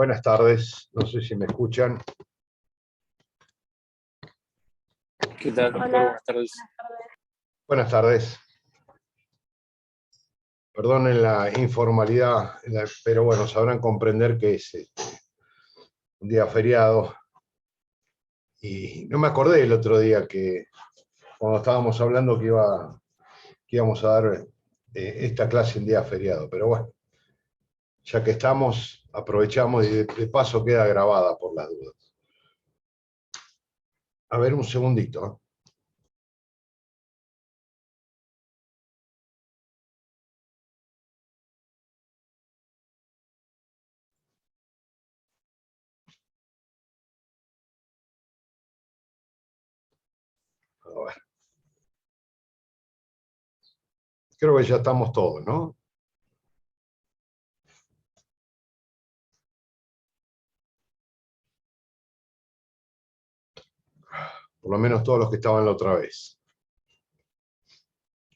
Buenas tardes, no sé si me escuchan. ¿Qué tal, doctor? Buenas tardes. Buenas tardes. Perdonen la informalidad, pero bueno, sabrán comprender que es un día feriado. Y no me acordé el otro día que cuando estábamos hablando que íbamos a dar esta clase en día feriado. Pero bueno, ya que estamos, aprovechamos y de paso queda grabada por las dudas. A ver, un segundito, ¿eh? A ver. Creo que ya estamos todos, ¿no? Por lo menos todos los que estaban la otra vez.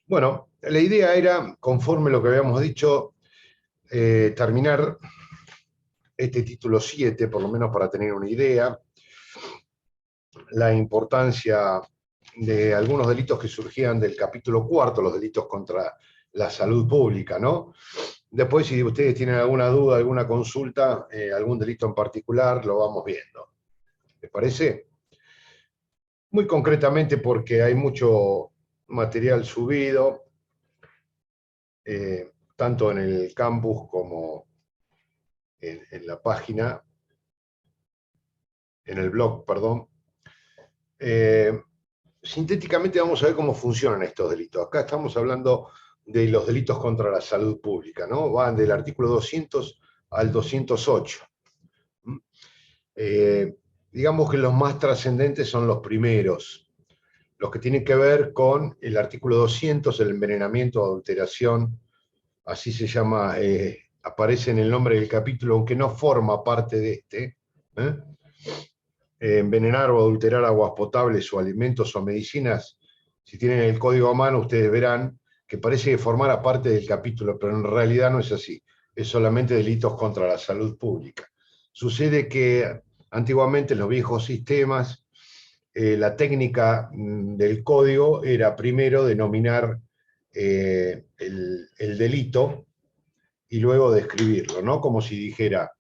Bueno, la idea era, conforme lo que habíamos dicho, terminar este título 7, por lo menos para tener una idea, la importancia de algunos delitos que surgían del capítulo 4, los delitos contra la salud pública, ¿no? Después, si ustedes tienen alguna duda, alguna consulta, algún delito en particular, lo vamos viendo. ¿Les parece? Muy concretamente porque hay mucho material subido, tanto en el campus como en la página, en el blog, perdón. Sintéticamente vamos a ver cómo funcionan estos delitos. Acá estamos hablando de los delitos contra la salud pública, ¿no? Van del artículo 200 al 208. Digamos que los más trascendentes son los primeros, los que tienen que ver con el artículo 200, el envenenamiento o adulteración, así se llama, aparece en el nombre del capítulo, aunque no forma parte de este. Envenenar o adulterar aguas potables o alimentos o medicinas, si tienen el código a mano, ustedes verán que parece que formara parte del capítulo, pero en realidad no es así. Es solamente delitos contra la salud pública. Sucede que antiguamente en los viejos sistemas, la técnica del código era primero denominar el delito y luego describirlo, ¿no? Como si dijera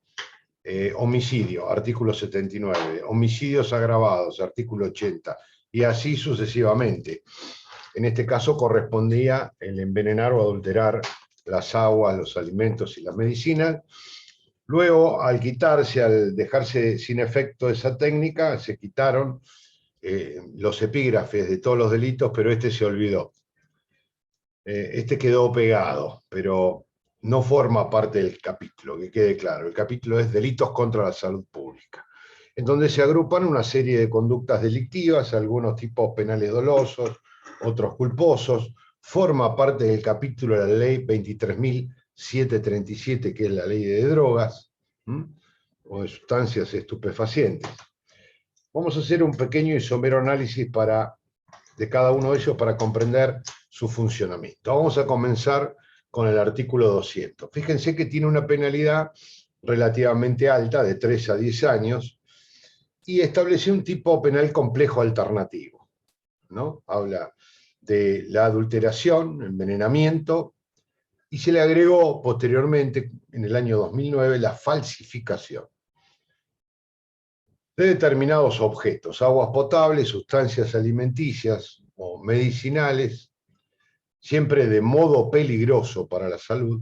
homicidio, artículo 79, homicidios agravados, artículo 80, y así sucesivamente. En este caso correspondía el envenenar o adulterar las aguas, los alimentos y las medicinas. Luego, al dejarse sin efecto esa técnica, se quitaron los epígrafes de todos los delitos, pero este se olvidó. Este quedó pegado, pero no forma parte del capítulo, que quede claro. El capítulo es Delitos contra la Salud Pública, en donde se agrupan una serie de conductas delictivas, algunos tipos penales dolosos, otros culposos. Forma parte del capítulo de la ley 23.737, que es la ley de drogas, o de sustancias estupefacientes. Vamos a hacer un pequeño y somero análisis de cada uno de ellos para comprender su funcionamiento. Vamos a comenzar con el artículo 200. Fíjense que tiene una penalidad relativamente alta, de 3 a 10 años, y establece un tipo penal complejo alternativo, ¿no? Habla de la adulteración, envenenamiento, y se le agregó posteriormente, en el año 2009, la falsificación de determinados objetos, aguas potables, sustancias alimenticias o medicinales, siempre de modo peligroso para la salud,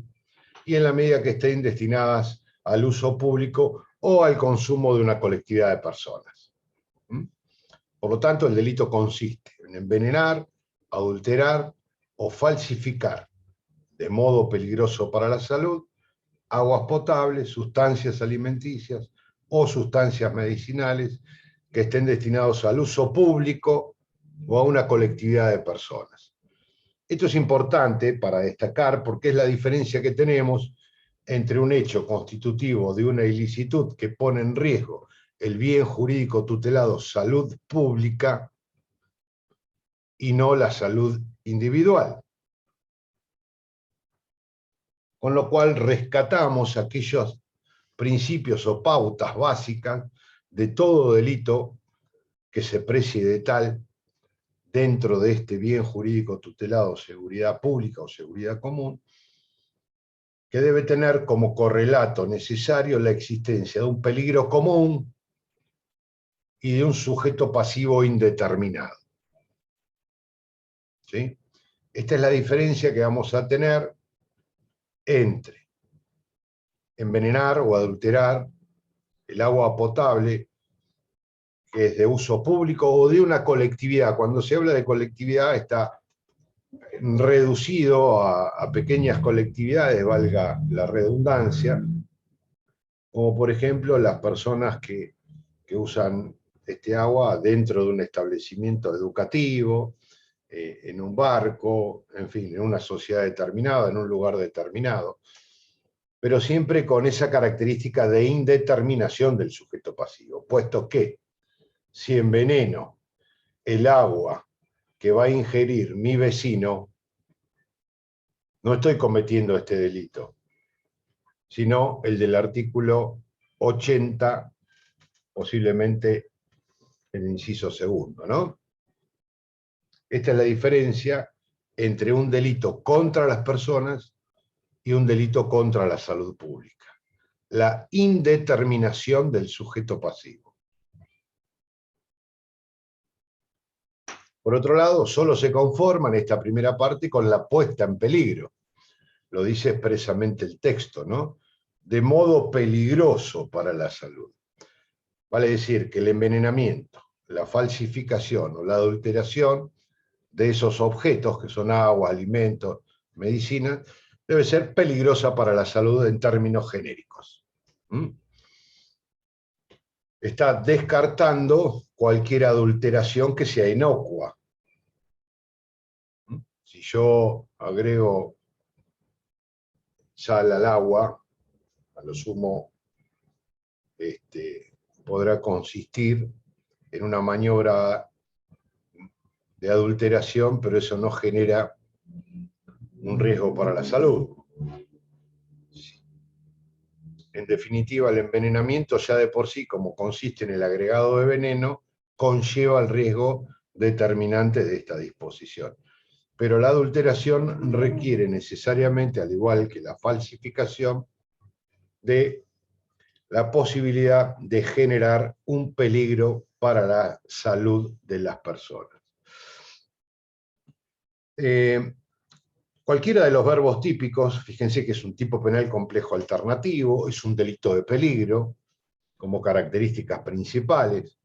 y en la medida que estén destinadas al uso público o al consumo de una colectividad de personas. Por lo tanto, el delito consiste en envenenar, adulterar o falsificar de modo peligroso para la salud aguas potables, sustancias alimenticias o sustancias medicinales que estén destinados al uso público o a una colectividad de personas. Esto es importante para destacar porque es la diferencia que tenemos entre un hecho constitutivo de una ilicitud que pone en riesgo el bien jurídico tutelado salud pública y no la salud individual. Con lo cual rescatamos aquellos principios o pautas básicas de todo delito que se precie de tal dentro de este bien jurídico tutelado, seguridad pública o seguridad común, que debe tener como correlato necesario la existencia de un peligro común y de un sujeto pasivo indeterminado. ¿Sí? Esta es la diferencia que vamos a tener entre envenenar o adulterar el agua potable, que es de uso público o de una colectividad. Cuando se habla de colectividad está reducido a pequeñas colectividades, valga la redundancia, como por ejemplo las personas que usan este agua dentro de un establecimiento educativo, en un barco, en fin, en una sociedad determinada, en un lugar determinado, pero siempre con esa característica de indeterminación del sujeto pasivo, puesto que si enveneno el agua que va a ingerir mi vecino, no estoy cometiendo este delito, sino el del artículo 80, posiblemente el inciso segundo, ¿no? Esta es la diferencia entre un delito contra las personas y un delito contra la salud pública. La indeterminación del sujeto pasivo. Por otro lado, solo se conforma en esta primera parte con la puesta en peligro. Lo dice expresamente el texto, ¿no? De modo peligroso para la salud. Vale decir que el envenenamiento, la falsificación o la adulteración de esos objetos, que son agua, alimentos, medicina, debe ser peligrosa para la salud en términos genéricos. Está descartando cualquier adulteración que sea inocua. Si yo agrego sal al agua, a lo sumo podrá consistir en una maniobra de adulteración, pero eso no genera un riesgo para la salud. En definitiva, el envenenamiento ya de por sí, como consiste en el agregado de veneno, conlleva el riesgo determinante de esta disposición. Pero la adulteración requiere necesariamente, al igual que la falsificación, de la posibilidad de generar un peligro para la salud de las personas. Cualquiera de los verbos típicos, fíjense que es un tipo penal complejo alternativo, es un delito de peligro, como características principales.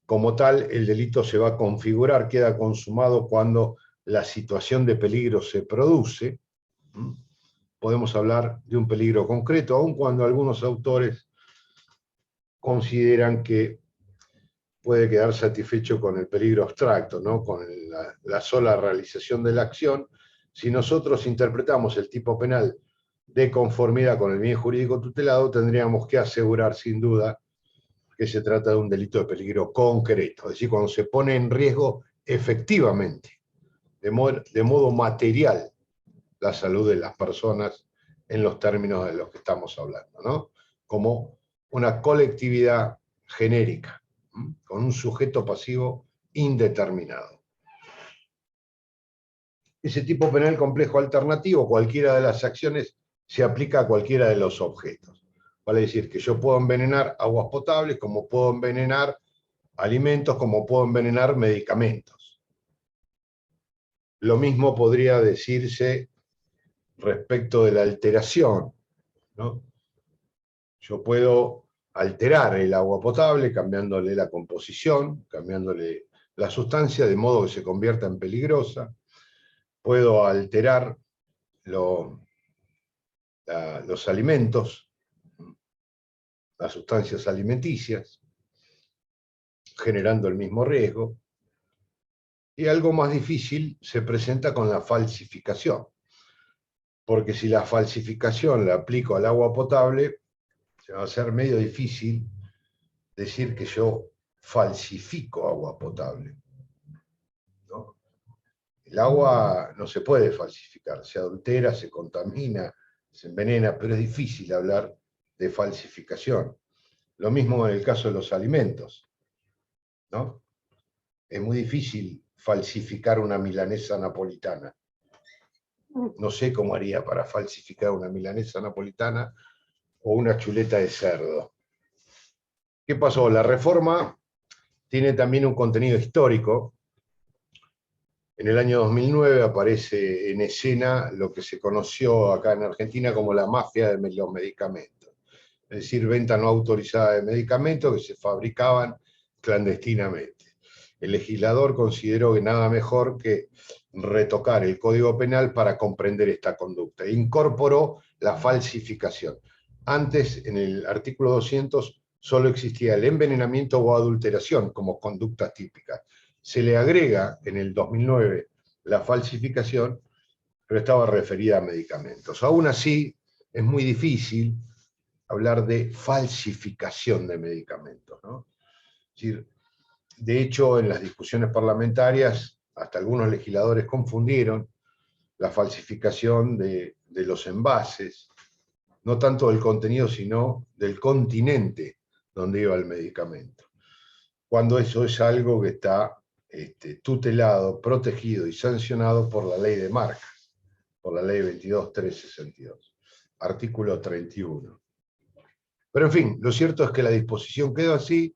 Como tal, el delito se va a configurar, queda consumado cuando la situación de peligro se produce. Podemos hablar de un peligro concreto, aun cuando algunos autores consideran que puede quedar satisfecho con el peligro abstracto, ¿no? Con la sola realización de la acción. Si nosotros interpretamos el tipo penal de conformidad con el bien jurídico tutelado, tendríamos que asegurar sin duda que se trata de un delito de peligro concreto, es decir, cuando se pone en riesgo efectivamente, de modo material, la salud de las personas en los términos de los que estamos hablando, ¿no? Como una colectividad genérica, con un sujeto pasivo indeterminado. Ese tipo penal complejo alternativo, cualquiera de las acciones, se aplica a cualquiera de los objetos. Vale decir que yo puedo envenenar aguas potables, como puedo envenenar alimentos, como puedo envenenar medicamentos. Lo mismo podría decirse respecto de la alteración, ¿no? Yo puedo alterar el agua potable cambiándole la composición, cambiándole la sustancia de modo que se convierta en peligrosa. Puedo alterar los alimentos, las sustancias alimenticias, generando el mismo riesgo. Y algo más difícil se presenta con la falsificación. Porque si la falsificación la aplico al agua potable, se va a hacer medio difícil decir que yo falsifico agua potable, ¿no? El agua no se puede falsificar, se adultera, se contamina, se envenena, pero es difícil hablar de falsificación. Lo mismo en el caso de los alimentos, ¿no? Es muy difícil falsificar una milanesa napolitana. No sé cómo haría para falsificar una milanesa napolitana o una chuleta de cerdo. ¿Qué pasó? La reforma tiene también un contenido histórico. En el año 2009 aparece en escena lo que se conoció acá en Argentina como la mafia de los medicamentos. Es decir, venta no autorizada de medicamentos que se fabricaban clandestinamente. El legislador consideró que nada mejor que retocar el Código Penal para comprender esta conducta. E incorporó la falsificación. Antes, en el artículo 200, solo existía el envenenamiento o adulteración como conductas típicas. Se le agrega en el 2009 la falsificación, pero estaba referida a medicamentos. Aún así, es muy difícil hablar de falsificación de medicamentos, ¿no? Es decir, de hecho, en las discusiones parlamentarias, hasta algunos legisladores confundieron la falsificación de los envases, no tanto del contenido, sino del continente donde iba el medicamento. Cuando eso es algo que está tutelado, protegido y sancionado por la ley de marcas, por la ley 22.362, artículo 31. Pero en fin, lo cierto es que la disposición quedó así,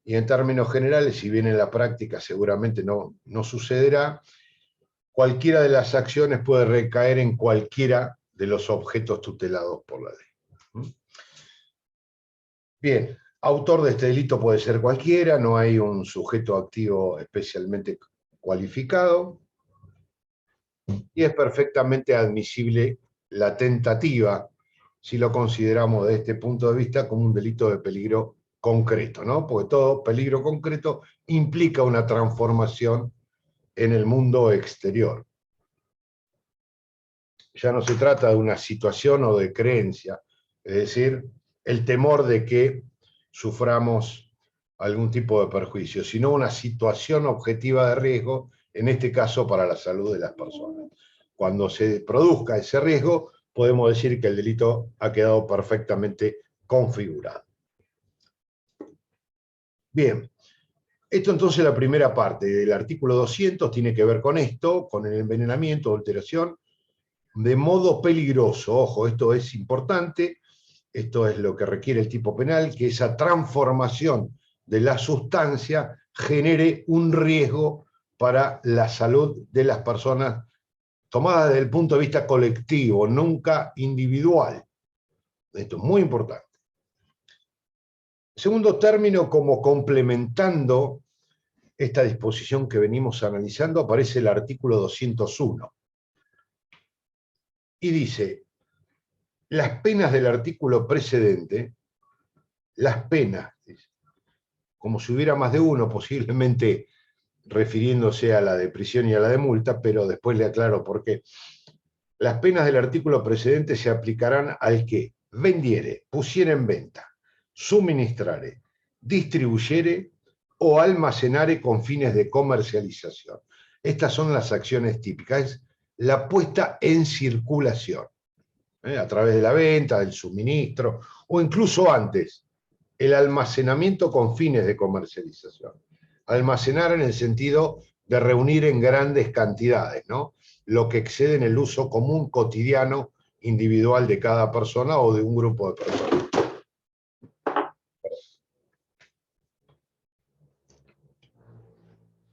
y en términos generales, si bien en la práctica seguramente no sucederá, cualquiera de las acciones puede recaer en cualquiera de los objetos tutelados por la ley. Bien, autor de este delito puede ser cualquiera, no hay un sujeto activo especialmente cualificado, y es perfectamente admisible la tentativa, si lo consideramos desde este punto de vista como un delito de peligro concreto, ¿no? Porque todo peligro concreto implica una transformación en el mundo exterior. Ya no se trata de una situación o de creencia, es decir, el temor de que suframos algún tipo de perjuicio, sino una situación objetiva de riesgo, en este caso para la salud de las personas. Cuando se produzca ese riesgo, podemos decir que el delito ha quedado perfectamente configurado. Bien, esto entonces la primera parte del artículo 200 tiene que ver con esto, con el envenenamiento, adulteración, de modo peligroso. Ojo, esto es importante, esto es lo que requiere el tipo penal, que esa transformación de la sustancia genere un riesgo para la salud de las personas, tomada desde el punto de vista colectivo, nunca individual. Esto es muy importante. Segundo término, como complementando esta disposición que venimos analizando, aparece el artículo 201. Y dice, las penas del artículo precedente, las penas, como si hubiera más de uno, posiblemente refiriéndose a la de prisión y a la de multa, pero después le aclaro por qué. Las penas del artículo precedente se aplicarán al que vendiere, pusiere en venta, suministrare, distribuyere o almacenare con fines de comercialización. Estas son las acciones típicas, es la puesta en circulación, a través de la venta, del suministro, o incluso antes, el almacenamiento con fines de comercialización. Almacenar en el sentido de reunir en grandes cantidades, ¿no? Lo que excede en el uso común cotidiano individual de cada persona o de un grupo de personas.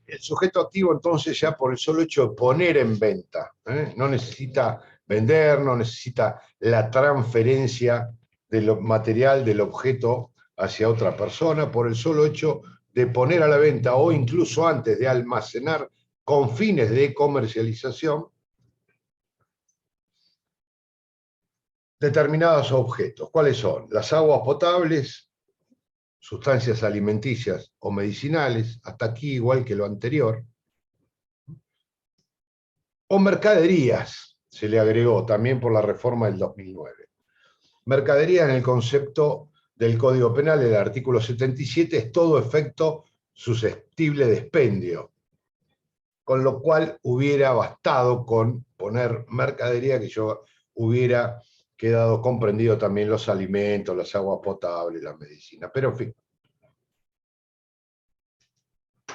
El sujeto activo entonces ya por el solo hecho de poner en venta, no necesita vender, no necesita la transferencia del material, del objeto hacia otra persona, por el solo hecho de poner a la venta o incluso antes de almacenar con fines de comercialización determinados objetos. ¿Cuáles son? Las aguas potables, sustancias alimenticias o medicinales, hasta aquí igual que lo anterior, o mercaderías, se le agregó también por la reforma del 2009. Mercadería en el concepto del Código Penal, el artículo 77, es todo efecto susceptible de expendio, con lo cual hubiera bastado con poner mercadería que yo hubiera quedado comprendido también los alimentos, las aguas potables, la medicina. Pero en fin,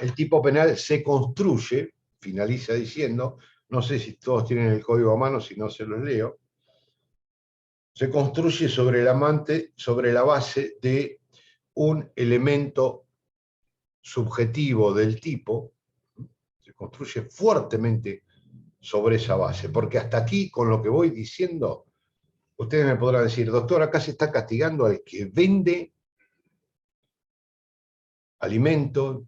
el tipo penal se construye, finaliza diciendo, no sé si todos tienen el código a mano, si no se los leo, se construye sobre la base de un elemento subjetivo del tipo, se construye fuertemente sobre esa base, porque hasta aquí, con lo que voy diciendo, ustedes me podrán decir, doctor, acá se está castigando al que vende alimentos,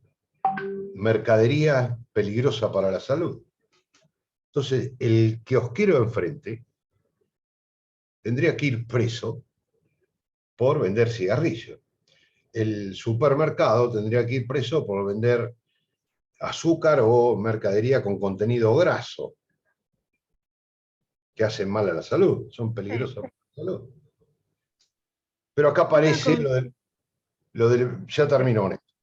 mercadería peligrosa para la salud. Entonces, el kiosquero enfrente tendría que ir preso por vender cigarrillos. El supermercado tendría que ir preso por vender azúcar o mercadería con contenido graso, que hacen mal a la salud, son peligrosos para la salud. Pero acá aparece ya terminó con esto,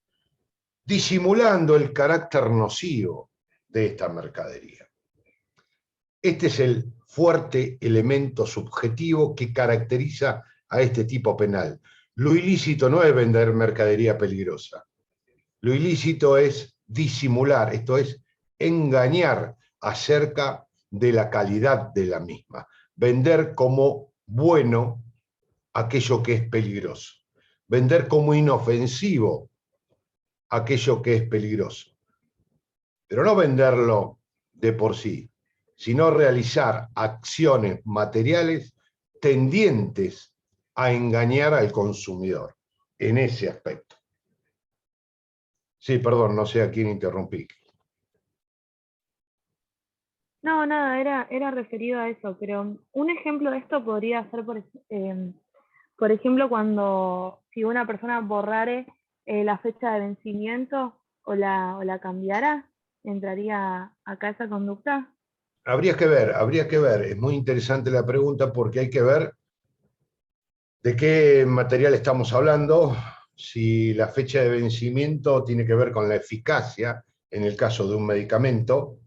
disimulando el carácter nocivo de esta mercadería. Este es el fuerte elemento subjetivo que caracteriza a este tipo penal. Lo ilícito no es vender mercadería peligrosa. Lo ilícito es disimular, esto es engañar acerca de la calidad de la misma. Vender como bueno aquello que es peligroso. Vender como inofensivo aquello que es peligroso. Pero no venderlo de por sí, sino realizar acciones materiales tendientes a engañar al consumidor en ese aspecto. Sí, perdón, no sé a quién interrumpí. No, nada, era referido a eso, pero un ejemplo de esto podría ser, por ejemplo, si una persona borrare la fecha de vencimiento o la cambiara, ¿entraría acá esa conducta? Habría que ver. Es muy interesante la pregunta porque hay que ver de qué material estamos hablando, si la fecha de vencimiento tiene que ver con la eficacia, en el caso de un medicamento,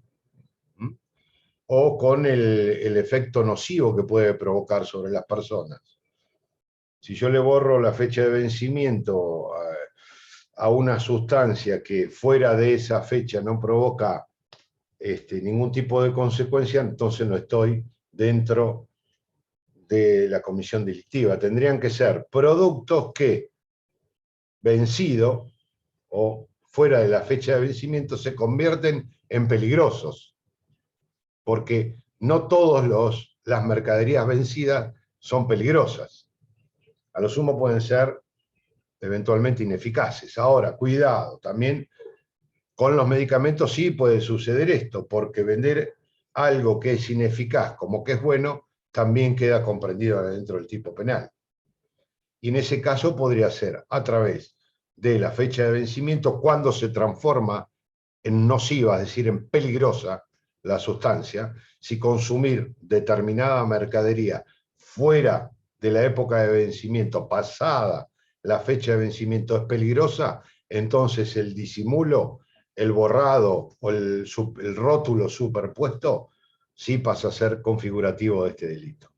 o con el efecto nocivo que puede provocar sobre las personas. Si yo le borro la fecha de vencimiento a una sustancia que fuera de esa fecha no provoca ningún tipo de consecuencia, entonces no estoy dentro de la comisión delictiva. Tendrían que ser productos que, vencido o fuera de la fecha de vencimiento, se convierten en peligrosos, porque no todas las mercaderías vencidas son peligrosas. A lo sumo pueden ser eventualmente ineficaces. Ahora, cuidado, también con los medicamentos sí puede suceder esto, porque vender algo que es ineficaz como que es bueno, también queda comprendido dentro del tipo penal. Y en ese caso podría ser a través de la fecha de vencimiento, cuando se transforma en nociva, es decir, en peligrosa la sustancia. Si consumir determinada mercadería fuera de la época de vencimiento, pasada la fecha de vencimiento, es peligrosa, entonces el disimulo, el borrado o el rótulo superpuesto sí pasa a ser configurativo de este delito.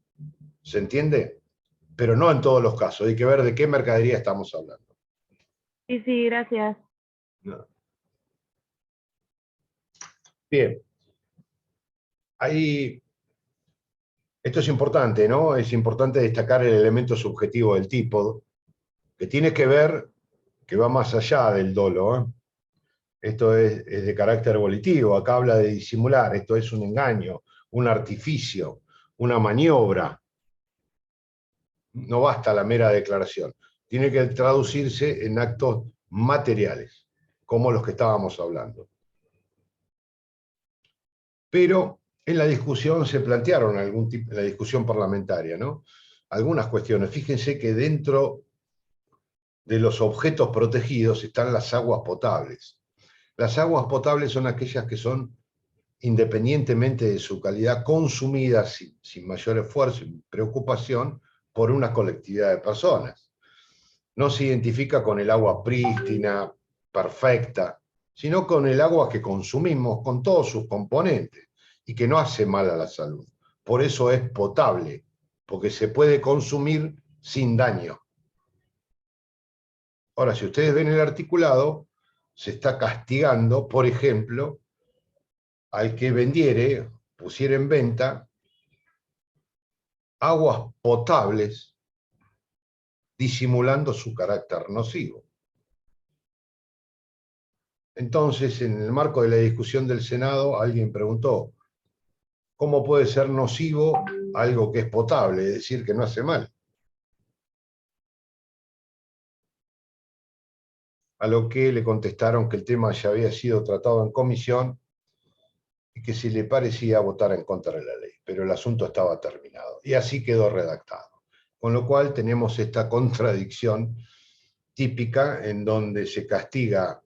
¿Se entiende? Pero no en todos los casos. Hay que ver de qué mercadería estamos hablando. Sí, gracias. No. Bien. Ahí, esto es importante, ¿no? Es importante destacar el elemento subjetivo del tipo, que tiene que ver, que va más allá del dolo, ¿eh? Esto es de carácter volitivo, acá habla de disimular, esto es un engaño, un artificio, una maniobra. No basta la mera declaración, tiene que traducirse en actos materiales, como los que estábamos hablando. Pero en la discusión se plantearon en la discusión parlamentaria, ¿no? Algunas cuestiones. Fíjense que dentro de los objetos protegidos están las aguas potables. Las aguas potables son aquellas que son, independientemente de su calidad, consumidas sin mayor esfuerzo y preocupación por una colectividad de personas. No se identifica con el agua prístina, perfecta, sino con el agua que consumimos, con todos sus componentes, y que no hace mal a la salud. Por eso es potable, porque se puede consumir sin daño. Ahora, si ustedes ven el articulado, se está castigando, por ejemplo, al que vendiere, pusiera en venta, aguas potables, disimulando su carácter nocivo. Entonces, en el marco de la discusión del Senado, alguien preguntó, ¿cómo puede ser nocivo algo que es potable, es decir, que no hace mal? A lo que le contestaron que el tema ya había sido tratado en comisión y que si le parecía votar en contra de la ley, pero el asunto estaba terminado. Y así quedó redactado. Con lo cual tenemos esta contradicción típica en donde se castiga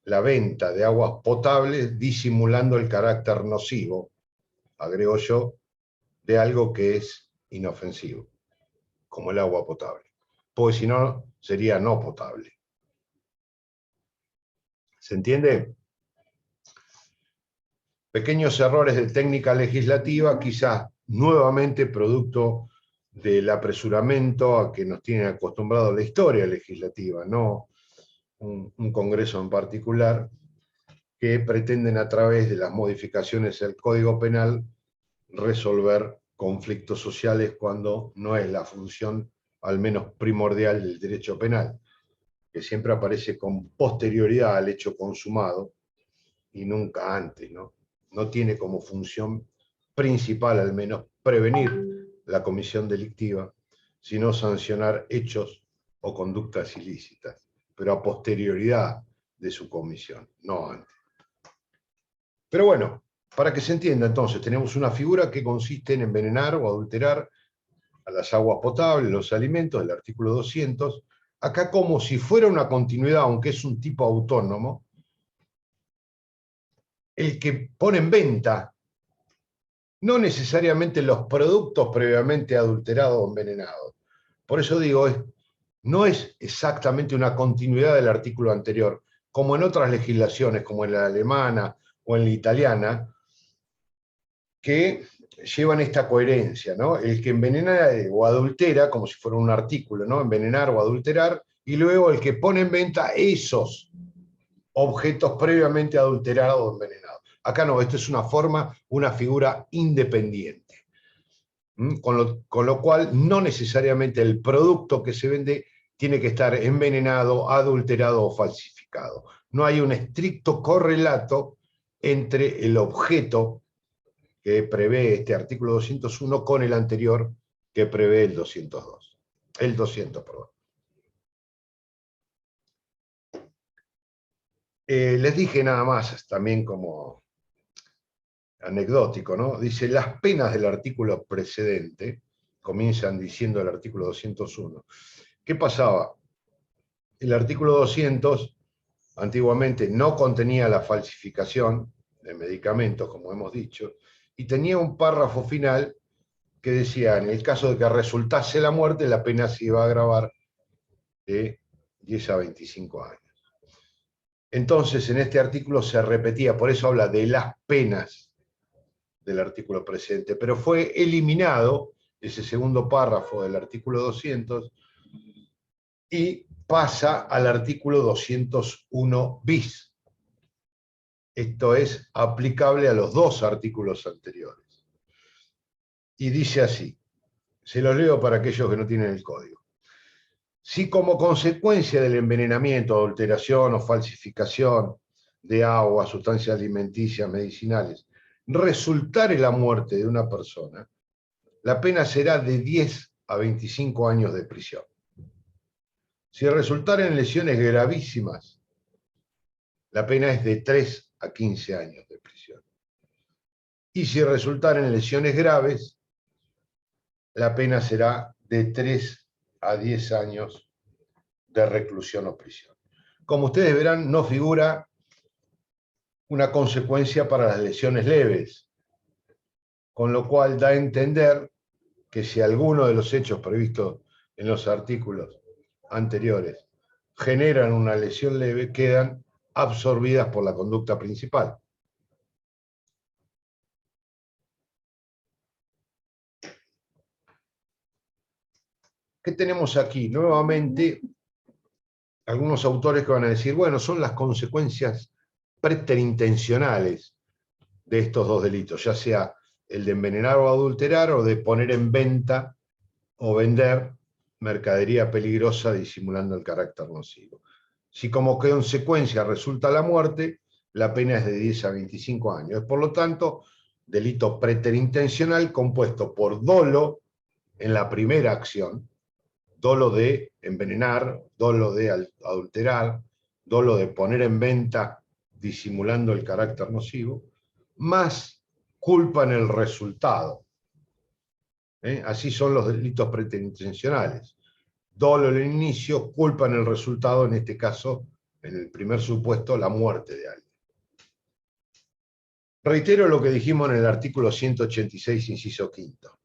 la venta de aguas potables disimulando el carácter nocivo, agrego yo, de algo que es inofensivo, como el agua potable. Porque si no, sería no potable. ¿Se entiende? Pequeños errores de técnica legislativa, quizás nuevamente producto del apresuramiento a que nos tiene acostumbrado la historia legislativa, no un Congreso en particular, que pretenden a través de las modificaciones al Código Penal resolver conflictos sociales cuando no es la función, al menos primordial, del derecho penal, que siempre aparece con posterioridad al hecho consumado y nunca antes, ¿no? No tiene como función principal, al menos, prevenir la comisión delictiva, sino sancionar hechos o conductas ilícitas, pero a posterioridad de su comisión, no antes. Pero bueno, para que se entienda entonces, tenemos una figura que consiste en envenenar o adulterar a las aguas potables, los alimentos, el artículo 200, acá como si fuera una continuidad, aunque es un tipo autónomo, el que pone en venta no necesariamente los productos previamente adulterados o envenenados. Por eso digo, no es exactamente una continuidad del artículo anterior, como en otras legislaciones, como en la alemana o en la italiana, que llevan esta coherencia, ¿no? El que envenena o adultera, como si fuera un artículo, ¿no? Envenenar o adulterar, y luego el que pone en venta esos objetos previamente adulterados o envenenados. Acá no, esto es una forma, una figura independiente. Con lo cual, no necesariamente el producto que se vende tiene que estar envenenado, adulterado o falsificado. No hay un estricto correlato entre el objeto que prevé este artículo 201 con el anterior que prevé el 202. El 200, perdón. Les dije nada más, también como anecdótico, ¿no? Dice, las penas del artículo precedente, comienzan diciendo el artículo 201. ¿Qué pasaba? El artículo 200 antiguamente no contenía la falsificación de medicamentos, como hemos dicho, y tenía un párrafo final que decía, en el caso de que resultase la muerte, la pena se iba a agravar de 10 a 25 años. Entonces, en este artículo se repetía, por eso habla de las penas del artículo presente, pero fue eliminado ese segundo párrafo del artículo 200 y pasa al artículo 201 bis. Esto es aplicable a los dos artículos anteriores. Y dice así, se los leo para aquellos que no tienen el código. Si como consecuencia del envenenamiento, adulteración o falsificación de agua, sustancias alimenticias, medicinales, resultare la muerte de una persona, la pena será de 10 a 25 años de prisión. Si resultaren lesiones gravísimas, la pena es de 3 a 15 años de prisión. Y si resultaren lesiones graves, la pena será de 3 a 10 años de reclusión o prisión. Como ustedes verán, no figura una consecuencia para las lesiones leves, con lo cual da a entender que si alguno de los hechos previstos en los artículos anteriores generan una lesión leve, quedan absorbidas por la conducta principal. ¿Qué tenemos aquí? Nuevamente, algunos autores que van a decir, bueno, son las consecuencias preterintencionales de estos dos delitos, ya sea el de envenenar o adulterar o de poner en venta o vender mercadería peligrosa disimulando el carácter nocivo. Si como consecuencia resulta la muerte, la pena es de 10 a 25 años. Es por lo tanto delito preterintencional compuesto por dolo en la primera acción, dolo de envenenar, dolo de adulterar, dolo de poner en venta disimulando el carácter nocivo, más culpa en el resultado. Así son los delitos preterintencionales. Dolo en el inicio, culpa en el resultado, en este caso, en el primer supuesto, la muerte de alguien. Reitero lo que dijimos en el artículo 186, inciso quinto.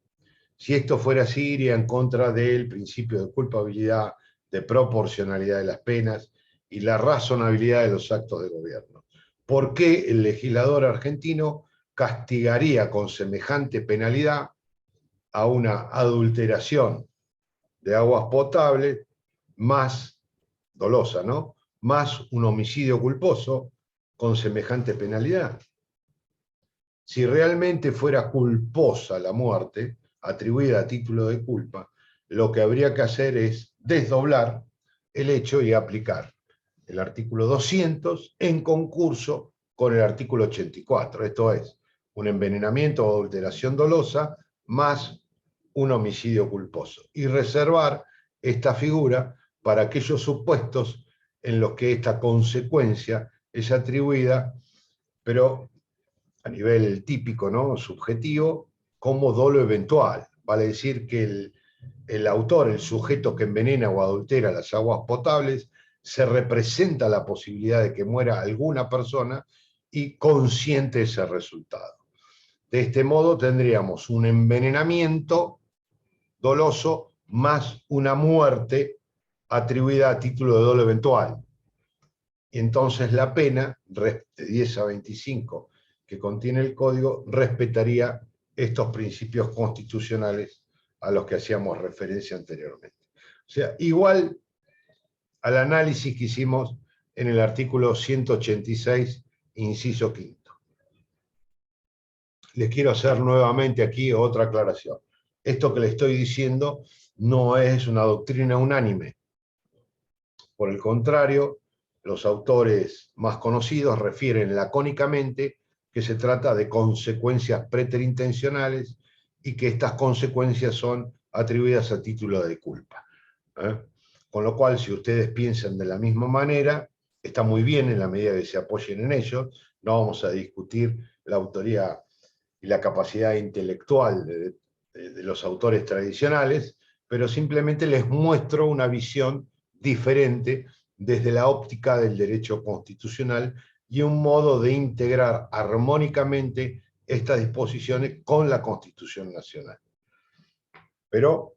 Si esto fuera así, iría en contra del principio de culpabilidad, de proporcionalidad de las penas y la razonabilidad de los actos de gobierno. ¿Por qué el legislador argentino castigaría con semejante penalidad a una adulteración de aguas potables más dolosa, ¿no? Más un homicidio culposo con semejante penalidad? Si realmente fuera culposa la muerte, atribuida a título de culpa, lo que habría que hacer es desdoblar el hecho y aplicar el artículo 200 en concurso con el artículo 84, esto es, un envenenamiento o adulteración dolosa más un homicidio culposo, y reservar esta figura para aquellos supuestos en los que esta consecuencia es atribuida, pero a nivel típico, ¿no? Subjetivo, como dolo eventual. Vale decir que el autor, el sujeto que envenena o adultera las aguas potables, se representa la posibilidad de que muera alguna persona y consiente ese resultado. De este modo tendríamos un envenenamiento doloso más una muerte atribuida a título de dolo eventual. Y entonces la pena, de 10 a 25, que contiene el código, respetaría estos principios constitucionales a los que hacíamos referencia anteriormente. O sea, igual al análisis que hicimos en el artículo 186, inciso quinto. Les quiero hacer nuevamente aquí otra aclaración. Esto que les estoy diciendo no es una doctrina unánime. Por el contrario, los autores más conocidos refieren lacónicamente que se trata de consecuencias preterintencionales y que estas consecuencias son atribuidas a título de culpa. Con lo cual, si ustedes piensan de la misma manera, está muy bien en la medida que se apoyen en ellos. No vamos a discutir la autoría y la capacidad intelectual de los autores tradicionales, pero simplemente les muestro una visión diferente desde la óptica del derecho constitucional y un modo de integrar armónicamente estas disposiciones con la Constitución Nacional. Pero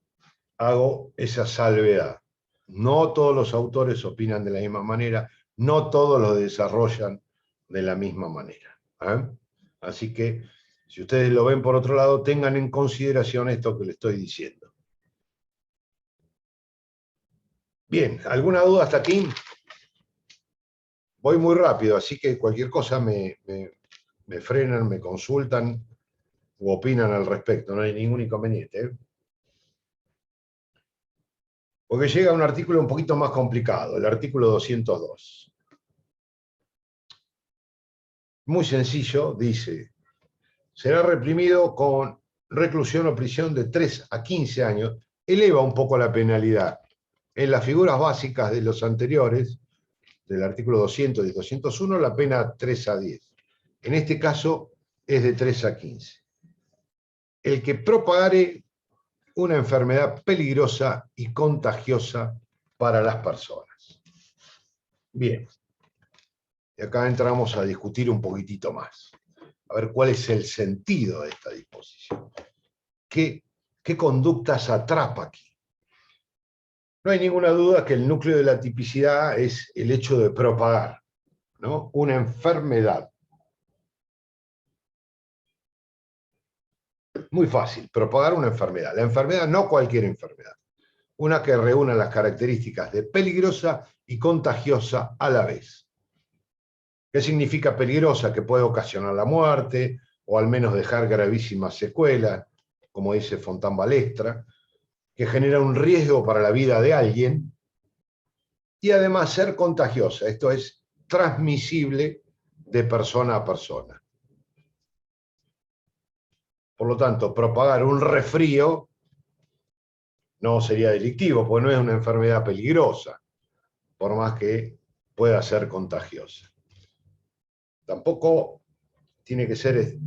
hago esa salvedad. No todos los autores opinan de la misma manera, no todos lo desarrollan de la misma manera. Así que, si ustedes lo ven por otro lado, tengan en consideración esto que les estoy diciendo. Bien, ¿alguna duda hasta aquí? Voy muy rápido, así que cualquier cosa me frenan, me consultan u opinan al respecto, no hay ningún inconveniente. Porque llega un artículo un poquito más complicado, el artículo 202. Muy sencillo, dice, será reprimido con reclusión o prisión de 3 a 15 años, eleva un poco la penalidad. En las figuras básicas de los anteriores, del artículo 200 y 201, la pena 3 a 10. En este caso es de 3 a 15. El que propagare una enfermedad peligrosa y contagiosa para las personas. Bien. Y acá entramos a discutir un poquitito más. A ver cuál es el sentido de esta disposición. ¿Qué conductas atrapa aquí? No hay ninguna duda que el núcleo de la tipicidad es el hecho de propagar, ¿no? Una enfermedad. Muy fácil, propagar una enfermedad. La enfermedad, no cualquier enfermedad. una que reúna las características de peligrosa y contagiosa a la vez. ¿Qué significa peligrosa? Que puede ocasionar la muerte o al menos dejar gravísimas secuelas, como dice Fontán Balestra, que genera un riesgo para la vida de alguien y además ser contagiosa, esto es transmisible de persona a persona. Por lo tanto, propagar un resfrío no sería delictivo, porque no es una enfermedad peligrosa, por más que pueda ser contagiosa. Tampoco tiene que ser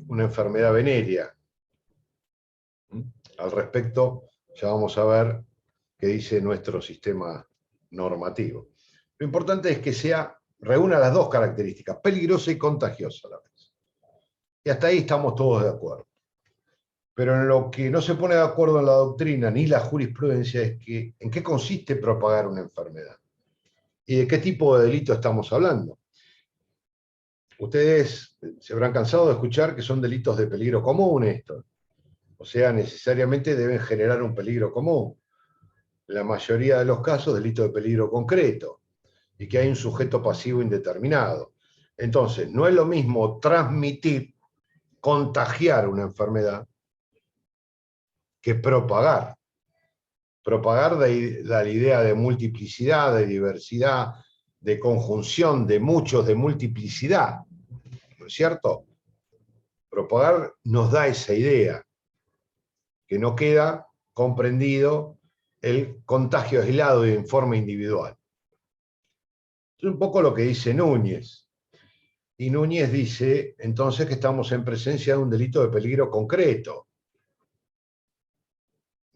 una enfermedad venérea. Al respecto, ya vamos a ver qué dice nuestro sistema normativo. Lo importante es que reúna las dos características, peligrosa y contagiosa a la vez. Y hasta ahí estamos todos de acuerdo. Pero en lo que no se pone de acuerdo en la doctrina ni la jurisprudencia es que en qué consiste propagar una enfermedad y de qué tipo de delito estamos hablando. Ustedes se habrán cansado de escuchar que son delitos de peligro común estos. O sea, necesariamente deben generar un peligro común. En la mayoría de los casos, delito de peligro concreto y que hay un sujeto pasivo indeterminado. Entonces, no es lo mismo transmitir, contagiar una enfermedad que propagar. Propagar da la idea de multiplicidad, de diversidad, de conjunción, de muchos, de multiplicidad. ¿No es cierto? Propagar nos da esa idea, que no queda comprendido el contagio aislado y en forma individual. Es un poco lo que dice Núñez. Y Núñez dice, entonces, que estamos en presencia de un delito de peligro concreto.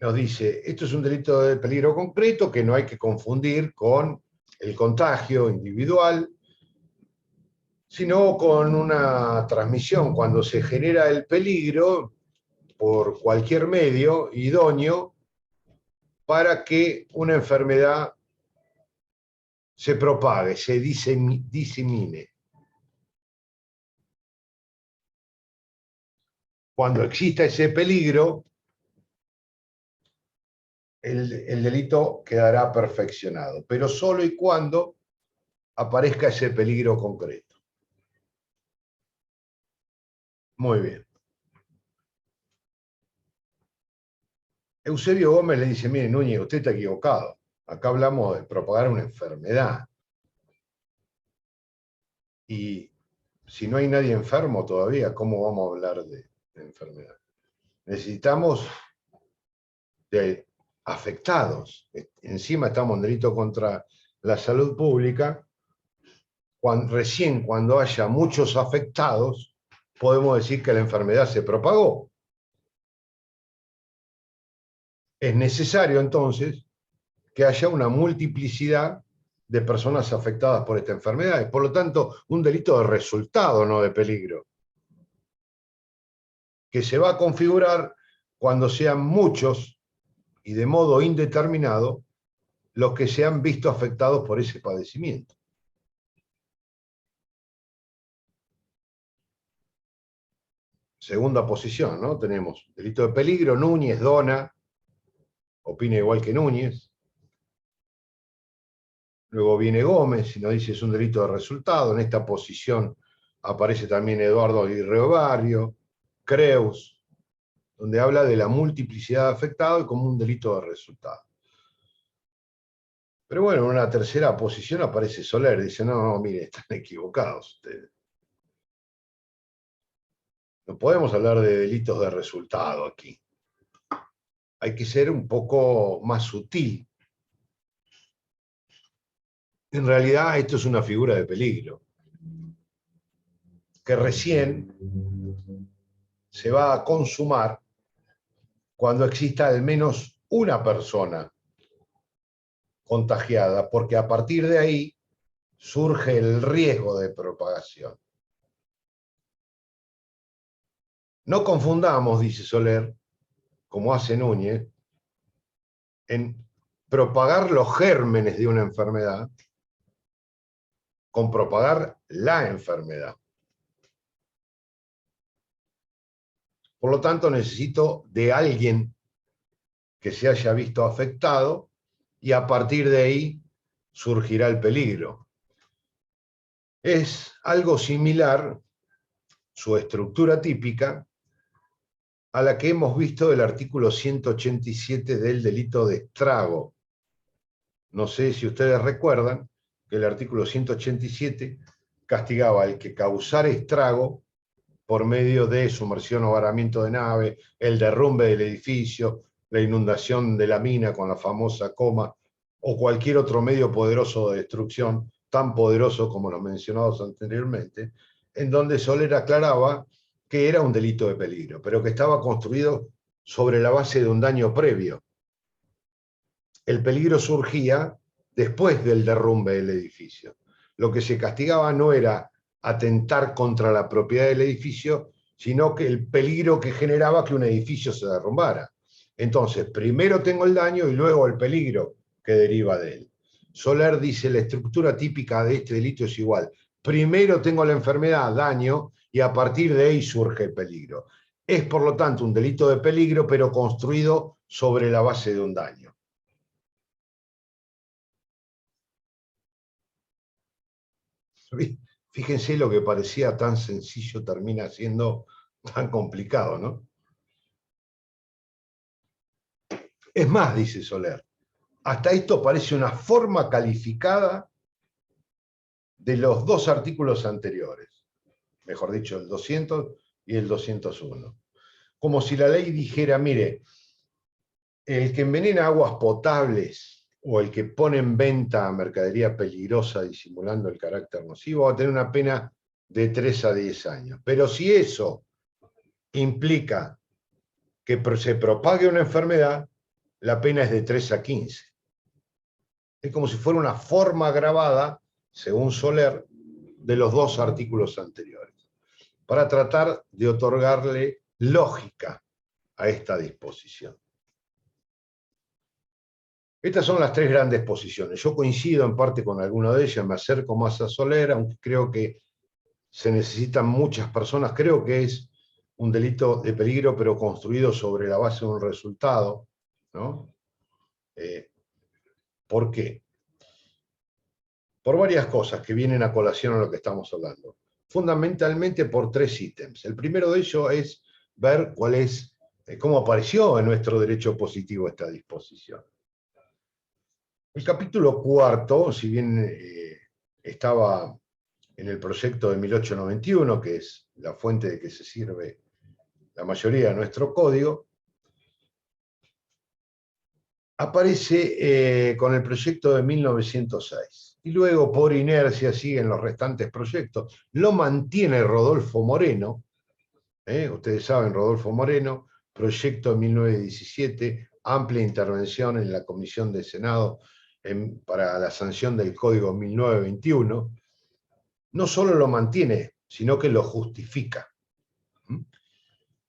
Nos dice, esto es un delito de peligro concreto que no hay que confundir con el contagio individual, sino con una transmisión cuando se genera el peligro por cualquier medio idóneo para que una enfermedad se propague, se disemine. Cuando exista ese peligro, el delito quedará perfeccionado, pero solo y cuando aparezca ese peligro concreto. Muy bien. Eusebio Gómez le dice, mire, Núñez, usted está equivocado. Acá hablamos de propagar una enfermedad. Y si no hay nadie enfermo todavía, ¿cómo vamos a hablar de enfermedad? Necesitamos de afectados. Encima estamos en delito contra la salud pública. Recién cuando haya muchos afectados, podemos decir que la enfermedad se propagó. Es necesario entonces que haya una multiplicidad de personas afectadas por esta enfermedad. Por lo tanto, un delito de resultado, no de peligro, que se va a configurar cuando sean muchos y de modo indeterminado los que se han visto afectados por ese padecimiento. Segunda posición, ¿no? Tenemos delito de peligro, Núñez, Dona, opina igual que Núñez. Luego viene Gómez y nos dice es un delito de resultado. En esta posición aparece también Eduardo Aguirre Barrio, Creus, donde habla de la multiplicidad de afectados y como un delito de resultado. Pero bueno, en una tercera posición aparece Soler, dice, no, mire, están equivocados ustedes. No podemos hablar de delitos de resultado aquí. Hay que ser un poco más sutil. En realidad, esto es una figura de peligro, que recién se va a consumar cuando exista al menos una persona contagiada, porque a partir de ahí surge el riesgo de propagación. No confundamos, dice Soler, como hace Núñez, en propagar los gérmenes de una enfermedad con propagar la enfermedad. Por lo tanto, necesito de alguien que se haya visto afectado y a partir de ahí surgirá el peligro. Es algo similar, su estructura típica, a la que hemos visto del artículo 187 del delito de estrago. No sé si ustedes recuerdan que el artículo 187 castigaba al que causara estrago por medio de sumersión o varamiento de nave, el derrumbe del edificio, la inundación de la mina con la famosa coma, o cualquier otro medio poderoso de destrucción, tan poderoso como los mencionados anteriormente, en donde Soler aclaraba que era un delito de peligro, pero que estaba construido sobre la base de un daño previo. El peligro surgía después del derrumbe del edificio. Lo que se castigaba no era atentar contra la propiedad del edificio, sino que el peligro que generaba que un edificio se derrumbara. Entonces, primero tengo el daño y luego el peligro que deriva de él. Soler dice, la estructura típica de este delito es igual. Primero tengo la enfermedad, daño, y a partir de ahí surge el peligro. Es, por lo tanto, un delito de peligro, pero construido sobre la base de un daño. Fíjense, lo que parecía tan sencillo termina siendo tan complicado, ¿no? Es más, dice Soler, hasta esto parece una forma calificada de los dos artículos anteriores, mejor dicho, el 200 y el 201. Como si la ley dijera, mire, el que envenena aguas potables o el que pone en venta mercadería peligrosa disimulando el carácter nocivo va a tener una pena de 3 a 10 años. Pero si eso implica que se propague una enfermedad, la pena es de 3 a 15. Es como si fuera una forma agravada, según Soler, de los dos artículos anteriores, para tratar de otorgarle lógica a esta disposición. Estas son las tres grandes posiciones. Yo coincido en parte con alguna de ellas, me acerco más a Soler, aunque creo que se necesitan muchas personas. Creo que es un delito de peligro, pero construido sobre la base de un resultado, ¿no? ¿Por qué? Por varias cosas que vienen a colación a lo que estamos hablando. Fundamentalmente por tres ítems. El primero de ellos es ver cuál es, cómo apareció en nuestro derecho positivo esta disposición. El capítulo cuarto, si bien estaba en el proyecto de 1891, que es la fuente de que se sirve la mayoría de nuestro código, aparece con el proyecto de 1906. Y luego, por inercia, siguen los restantes proyectos. Lo mantiene Rodolfo Moreno, ustedes saben, Rodolfo Moreno, proyecto de 1917, amplia intervención en la Comisión de Senado para la sanción del Código 1921, no solo lo mantiene, sino que lo justifica.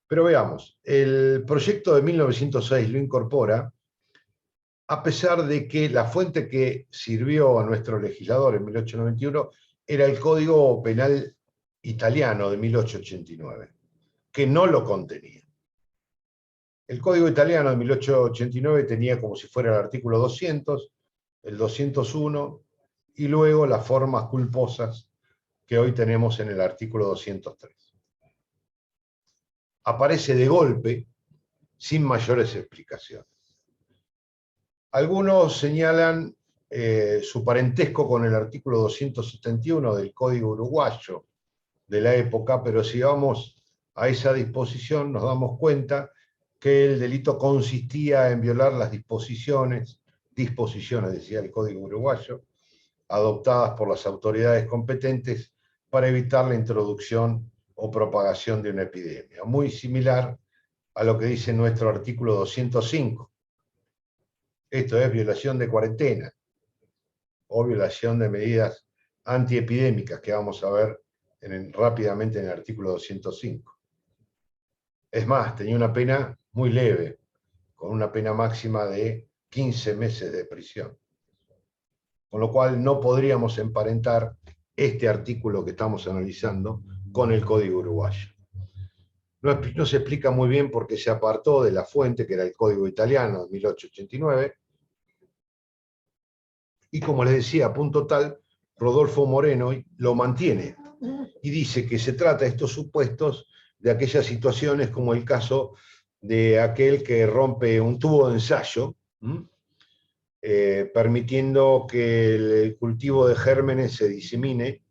Pero veamos, el proyecto de 1906 lo incorpora, a pesar de que la fuente que sirvió a nuestro legislador en 1891 era el Código Penal italiano de 1889, que no lo contenía. El Código italiano de 1889 tenía como si fuera el artículo 200, el 201, y luego las formas culposas que hoy tenemos en el artículo 203. Aparece de golpe, sin mayores explicaciones. Algunos señalan su parentesco con el artículo 271 del Código Uruguayo de la época, pero si vamos a esa disposición nos damos cuenta que el delito consistía en violar las disposiciones, decía el Código Uruguayo, adoptadas por las autoridades competentes para evitar la introducción o propagación de una epidemia. Muy similar a lo que dice nuestro artículo 205. Esto es violación de cuarentena o violación de medidas antiepidémicas, que vamos a ver rápidamente en el artículo 205. Es más, tenía una pena muy leve, con una pena máxima de 15 meses de prisión. Con lo cual no podríamos emparentar este artículo que estamos analizando con el Código Uruguayo. no se explica muy bien por qué se apartó de la fuente, que era el Código Italiano de 1889. Y como les decía, a punto tal, Rodolfo Moreno lo mantiene y dice que se trata de estos supuestos de aquellas situaciones como el caso de aquel que rompe un tubo de ensayo, permitiendo que el cultivo de gérmenes se disemine,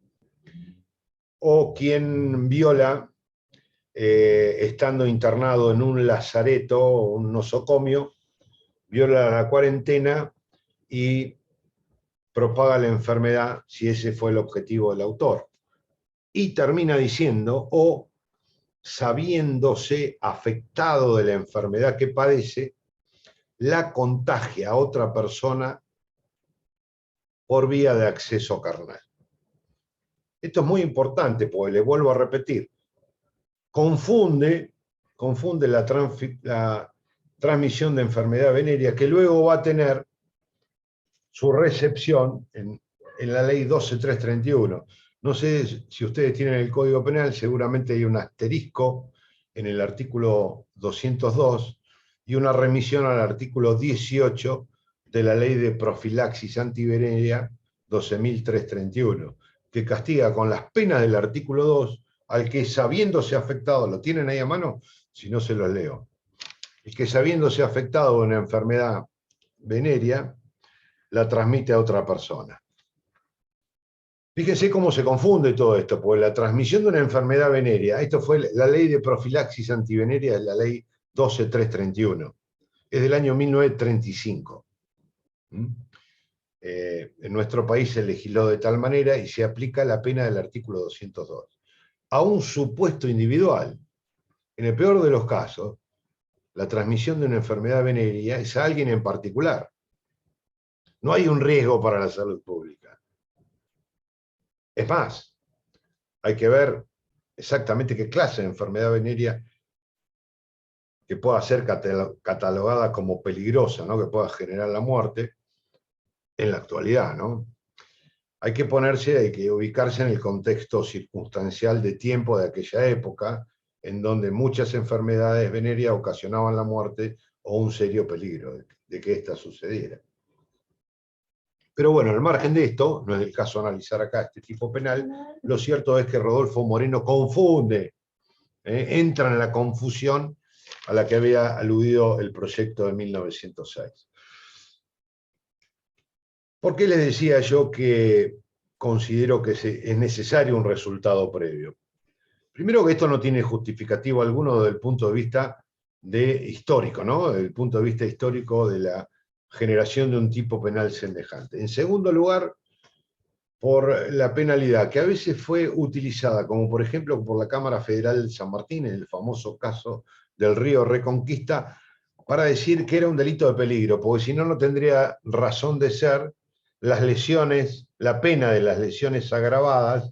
o quien viola, estando internado en un lazareto o un nosocomio, viola la cuarentena y propaga la enfermedad, si ese fue el objetivo del autor. Y termina diciendo, o sabiéndose afectado de la enfermedad que padece, la contagia a otra persona por vía de acceso carnal. Esto es muy importante, porque le vuelvo a repetir, confunde la transmisión de enfermedad venérea, que luego va a tener su recepción en la ley 12331. No sé si ustedes tienen el Código Penal, seguramente hay un asterisco en el artículo 202 y una remisión al artículo 18 de la ley de profilaxis antivenérea 12.331, que castiga con las penas del artículo 2 al que, sabiéndose afectado, ¿lo tienen ahí a mano? Si no, se los leo. El que, sabiéndose afectado de una enfermedad venérea, la transmite a otra persona. Fíjense cómo se confunde todo esto, porque la transmisión de una enfermedad venérea, esto fue la ley de profilaxis antivenérea, la ley 12331, es del año 1935. En nuestro país se legisló de tal manera y se aplica la pena del artículo 202. A un supuesto individual, en el peor de los casos, la transmisión de una enfermedad venérea es a alguien en particular. No hay un riesgo para la salud pública. Es más, hay que ver exactamente qué clase de enfermedad venérea que pueda ser catalogada como peligrosa, ¿no? Que pueda generar la muerte en la actualidad, ¿no? Hay que ubicarse en el contexto circunstancial de tiempo de aquella época, en donde muchas enfermedades venéreas ocasionaban la muerte o un serio peligro de que ésta sucediera. Pero bueno, al margen de esto, no es el caso analizar acá este tipo penal, lo cierto es que Rodolfo Moreno confunde, entra en la confusión a la que había aludido el proyecto de 1906. ¿Por qué les decía yo que considero que es necesario un resultado previo? Primero, que esto no tiene justificativo alguno desde el punto de vista histórico, ¿no? Desde el punto de vista histórico de la generación de un tipo penal semejante. En segundo lugar, por la penalidad, que a veces fue utilizada, como por ejemplo por la Cámara Federal de San Martín, en el famoso caso del Río Reconquista, para decir que era un delito de peligro, porque si no, no tendría razón de ser las lesiones, la pena de las lesiones agravadas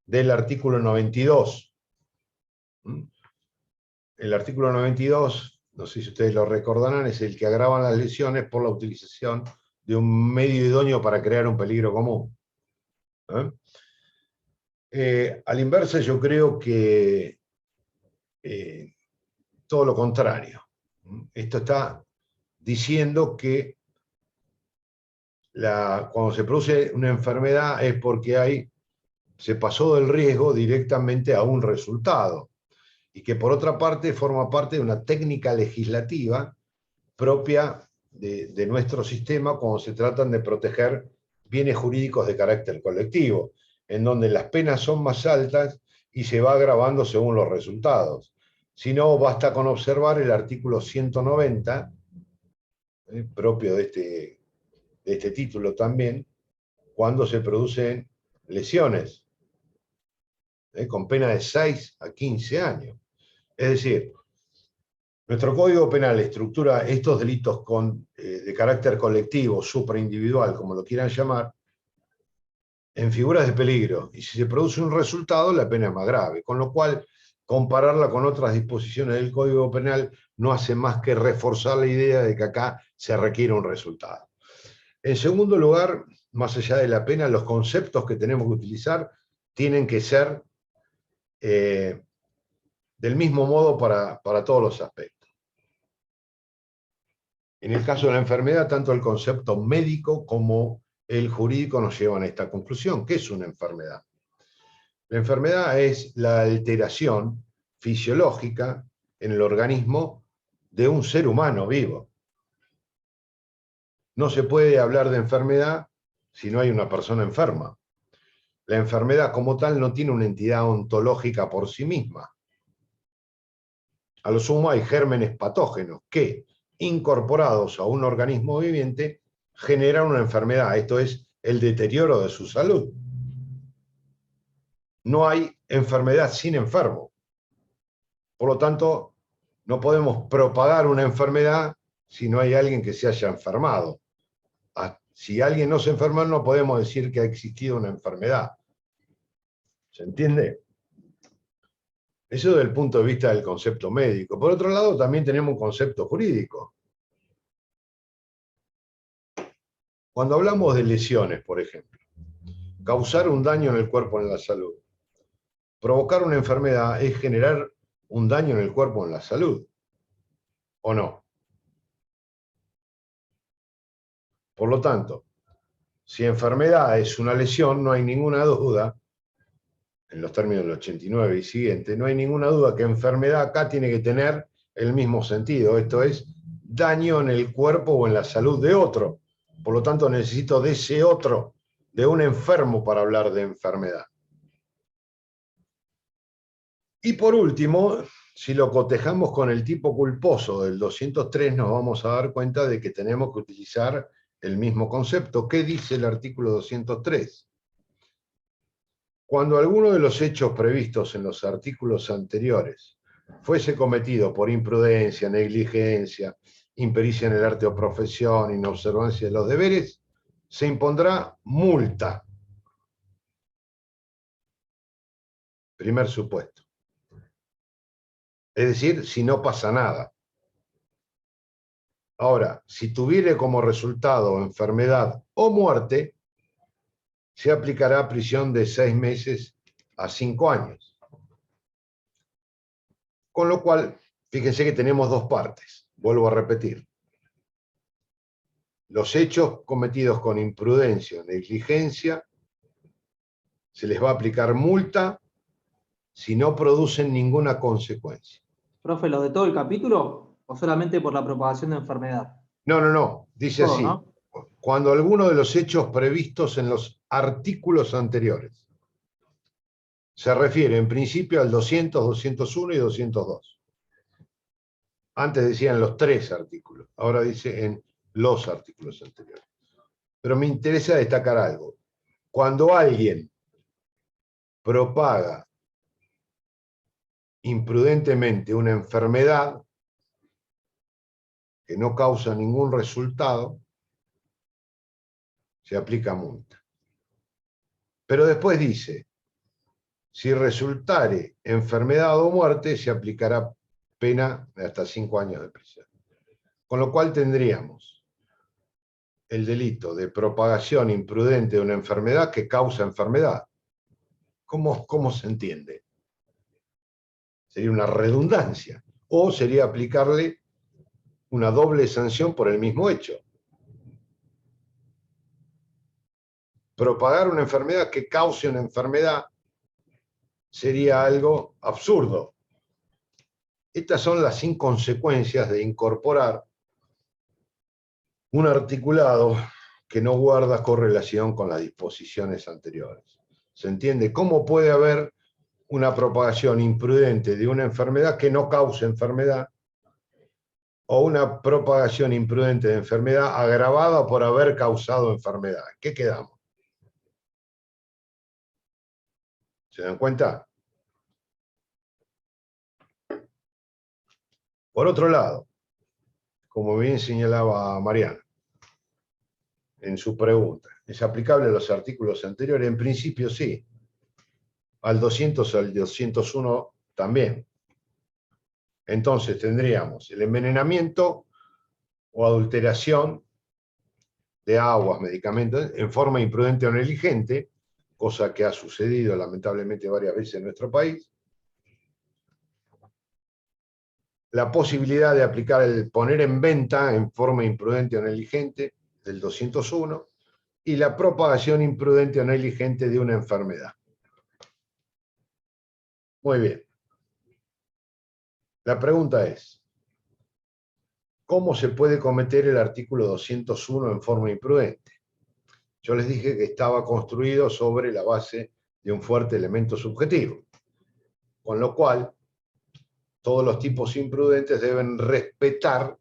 del artículo 92. El artículo 92, no sé si ustedes lo recordarán, es el que agrava las lesiones por la utilización de un medio idóneo para crear un peligro común. A la inversa, yo creo que todo lo contrario. Esto está diciendo que cuando se produce una enfermedad es porque se pasó del riesgo directamente a un resultado, y que por otra parte forma parte de una técnica legislativa propia de nuestro sistema cuando se tratan de proteger bienes jurídicos de carácter colectivo, en donde las penas son más altas y se va agravando según los resultados. Si no, basta con observar el artículo 190, propio de este título también, cuando se producen lesiones, con pena de 6 a 15 años. Es decir, nuestro Código Penal estructura estos delitos de carácter colectivo, supraindividual, como lo quieran llamar, en figuras de peligro. Y si se produce un resultado, la pena es más grave. Con lo cual, compararla con otras disposiciones del Código Penal no hace más que reforzar la idea de que acá se requiere un resultado. En segundo lugar, más allá de la pena, los conceptos que tenemos que utilizar tienen que ser del mismo modo para todos los aspectos. En el caso de la enfermedad, tanto el concepto médico como el jurídico nos llevan a esta conclusión. ¿Qué es una enfermedad? La enfermedad es la alteración fisiológica en el organismo de un ser humano vivo. No se puede hablar de enfermedad si no hay una persona enferma. La enfermedad como tal no tiene una entidad ontológica por sí misma. A lo sumo hay gérmenes patógenos que, incorporados a un organismo viviente, generan una enfermedad. Esto es el deterioro de su salud. No hay enfermedad sin enfermo. Por lo tanto, no podemos propagar una enfermedad si no hay alguien que se haya enfermado. Si alguien no se enferma, no podemos decir que ha existido una enfermedad. ¿Se entiende? Eso desde el punto de vista del concepto médico. Por otro lado, también tenemos un concepto jurídico. Cuando hablamos de lesiones, por ejemplo, causar un daño en el cuerpo o en la salud, provocar una enfermedad es generar un daño en el cuerpo o en la salud, ¿o no? Por lo tanto, si enfermedad es una lesión, no hay ninguna duda, en los términos del 89 y siguiente, no hay ninguna duda que enfermedad acá tiene que tener el mismo sentido, esto es, daño en el cuerpo o en la salud de otro. Por lo tanto, necesito de ese otro, de un enfermo para hablar de enfermedad. Y por último, si lo cotejamos con el tipo culposo del 203, nos vamos a dar cuenta de que tenemos que utilizar el mismo concepto. ¿Qué dice el artículo 203? Cuando alguno de los hechos previstos en los artículos anteriores fuese cometido por imprudencia, negligencia, impericia en el arte o profesión, inobservancia de los deberes, se impondrá multa. Primer supuesto. Es decir, si no pasa nada. Ahora, si tuviere como resultado enfermedad o muerte, se aplicará prisión de 6 meses a 5 años. Con lo cual, fíjense que tenemos dos partes. Vuelvo a repetir. Los hechos cometidos con imprudencia o negligencia, se les va a aplicar multa si no producen ninguna consecuencia. Profe, ¿los de todo el capítulo o solamente por la propagación de enfermedad? No. Dice Todo, así. ¿no? Cuando alguno de los hechos previstos en los artículos anteriores se refiere en principio al 200, 201 y 202. Antes decían los 3 artículos, ahora dice en los artículos anteriores. Pero me interesa destacar algo. Cuando alguien propaga imprudentemente una enfermedad que no causa ningún resultado, se aplica multa. Pero después dice, si resultare enfermedad o muerte, se aplicará pena de hasta 5 años de prisión. Con lo cual tendríamos el delito de propagación imprudente de una enfermedad que causa enfermedad. ¿Cómo se entiende? Sería una redundancia. O sería aplicarle una doble sanción por el mismo hecho. Propagar una enfermedad que cause una enfermedad sería algo absurdo. Estas son las inconsecuencias de incorporar un articulado que no guarda correlación con las disposiciones anteriores. ¿Se entiende? ¿Cómo puede haber una propagación imprudente de una enfermedad que no cause enfermedad o una propagación imprudente de enfermedad agravada por haber causado enfermedad? ¿Qué quedamos? ¿Se dan cuenta? Por otro lado, como bien señalaba Mariana en su pregunta, ¿es aplicable a los artículos anteriores? En principio sí. Al 200, al 201 también. Entonces tendríamos el envenenamiento o adulteración de aguas, medicamentos, en forma imprudente o negligente, cosa que ha sucedido lamentablemente varias veces en nuestro país. la posibilidad de aplicar el poner en venta en forma imprudente o negligente del 201 y la propagación imprudente o negligente de una enfermedad. Muy bien. La pregunta es, ¿cómo se puede cometer el artículo 201 en forma imprudente? Yo les dije que estaba construido sobre la base de un fuerte elemento subjetivo, con lo cual todos los tipos imprudentes deben respetar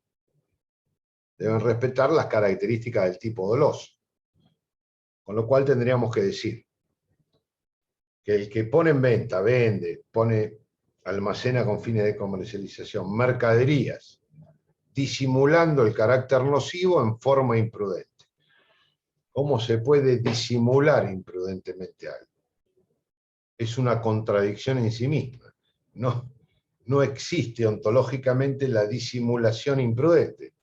las características del tipo doloso. Con lo cual tendríamos que decir que el que pone en venta, vende, almacena con fines de comercialización mercaderías, disimulando el carácter nocivo en forma imprudente. ¿Cómo se puede disimular imprudentemente algo? Es una contradicción en sí misma. No existe ontológicamente la disimulación imprudente,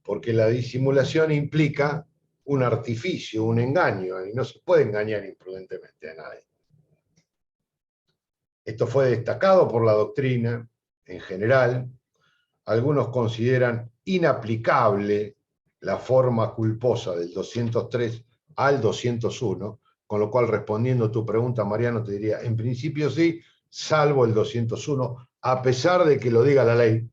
porque la disimulación implica un artificio, un engaño, y no se puede engañar imprudentemente a nadie. Esto fue destacado por la doctrina en general. Algunos consideran inaplicable la forma culposa del 203 al 201, con lo cual, respondiendo a tu pregunta, Mariano, te diría, en principio sí, salvo el 201, a pesar de que lo diga la ley,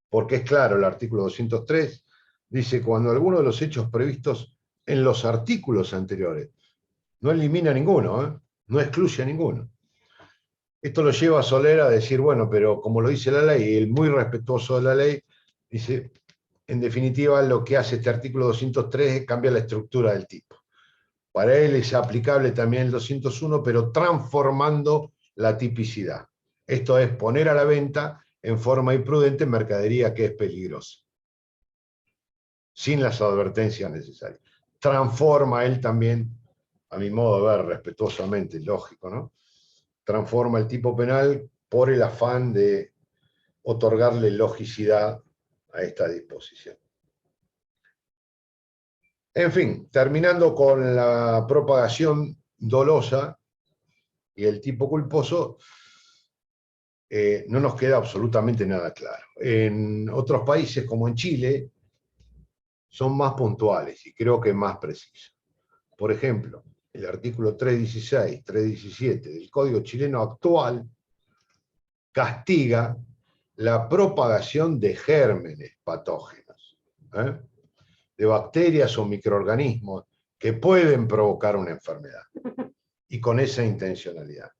porque es claro, el artículo 203 dice, cuando alguno de los hechos previstos en los artículos anteriores, no elimina ninguno, no excluye a ninguno. Esto lo lleva a Soler a decir, bueno, pero como lo dice la ley, y él muy respetuoso de la ley, dice, en definitiva, lo que hace este artículo 203 es cambiar la estructura del tipo. Para él es aplicable también el 201, pero transformando la tipicidad. Esto es poner a la venta en forma imprudente mercadería que es peligrosa, sin las advertencias necesarias. Transforma él también, a mi modo de ver, respetuosamente, lógico, ¿no? Transforma el tipo penal por el afán de otorgarle logicidad a esta disposición. En fin, terminando con la propagación dolosa y el tipo culposo, no nos queda absolutamente nada claro. En otros países, como en Chile, son más puntuales y creo que más precisos. Por ejemplo, el artículo 316, 317 del Código chileno actual castiga la propagación de gérmenes patógenos, de bacterias o microorganismos que pueden provocar una enfermedad, y con esa intencionalidad.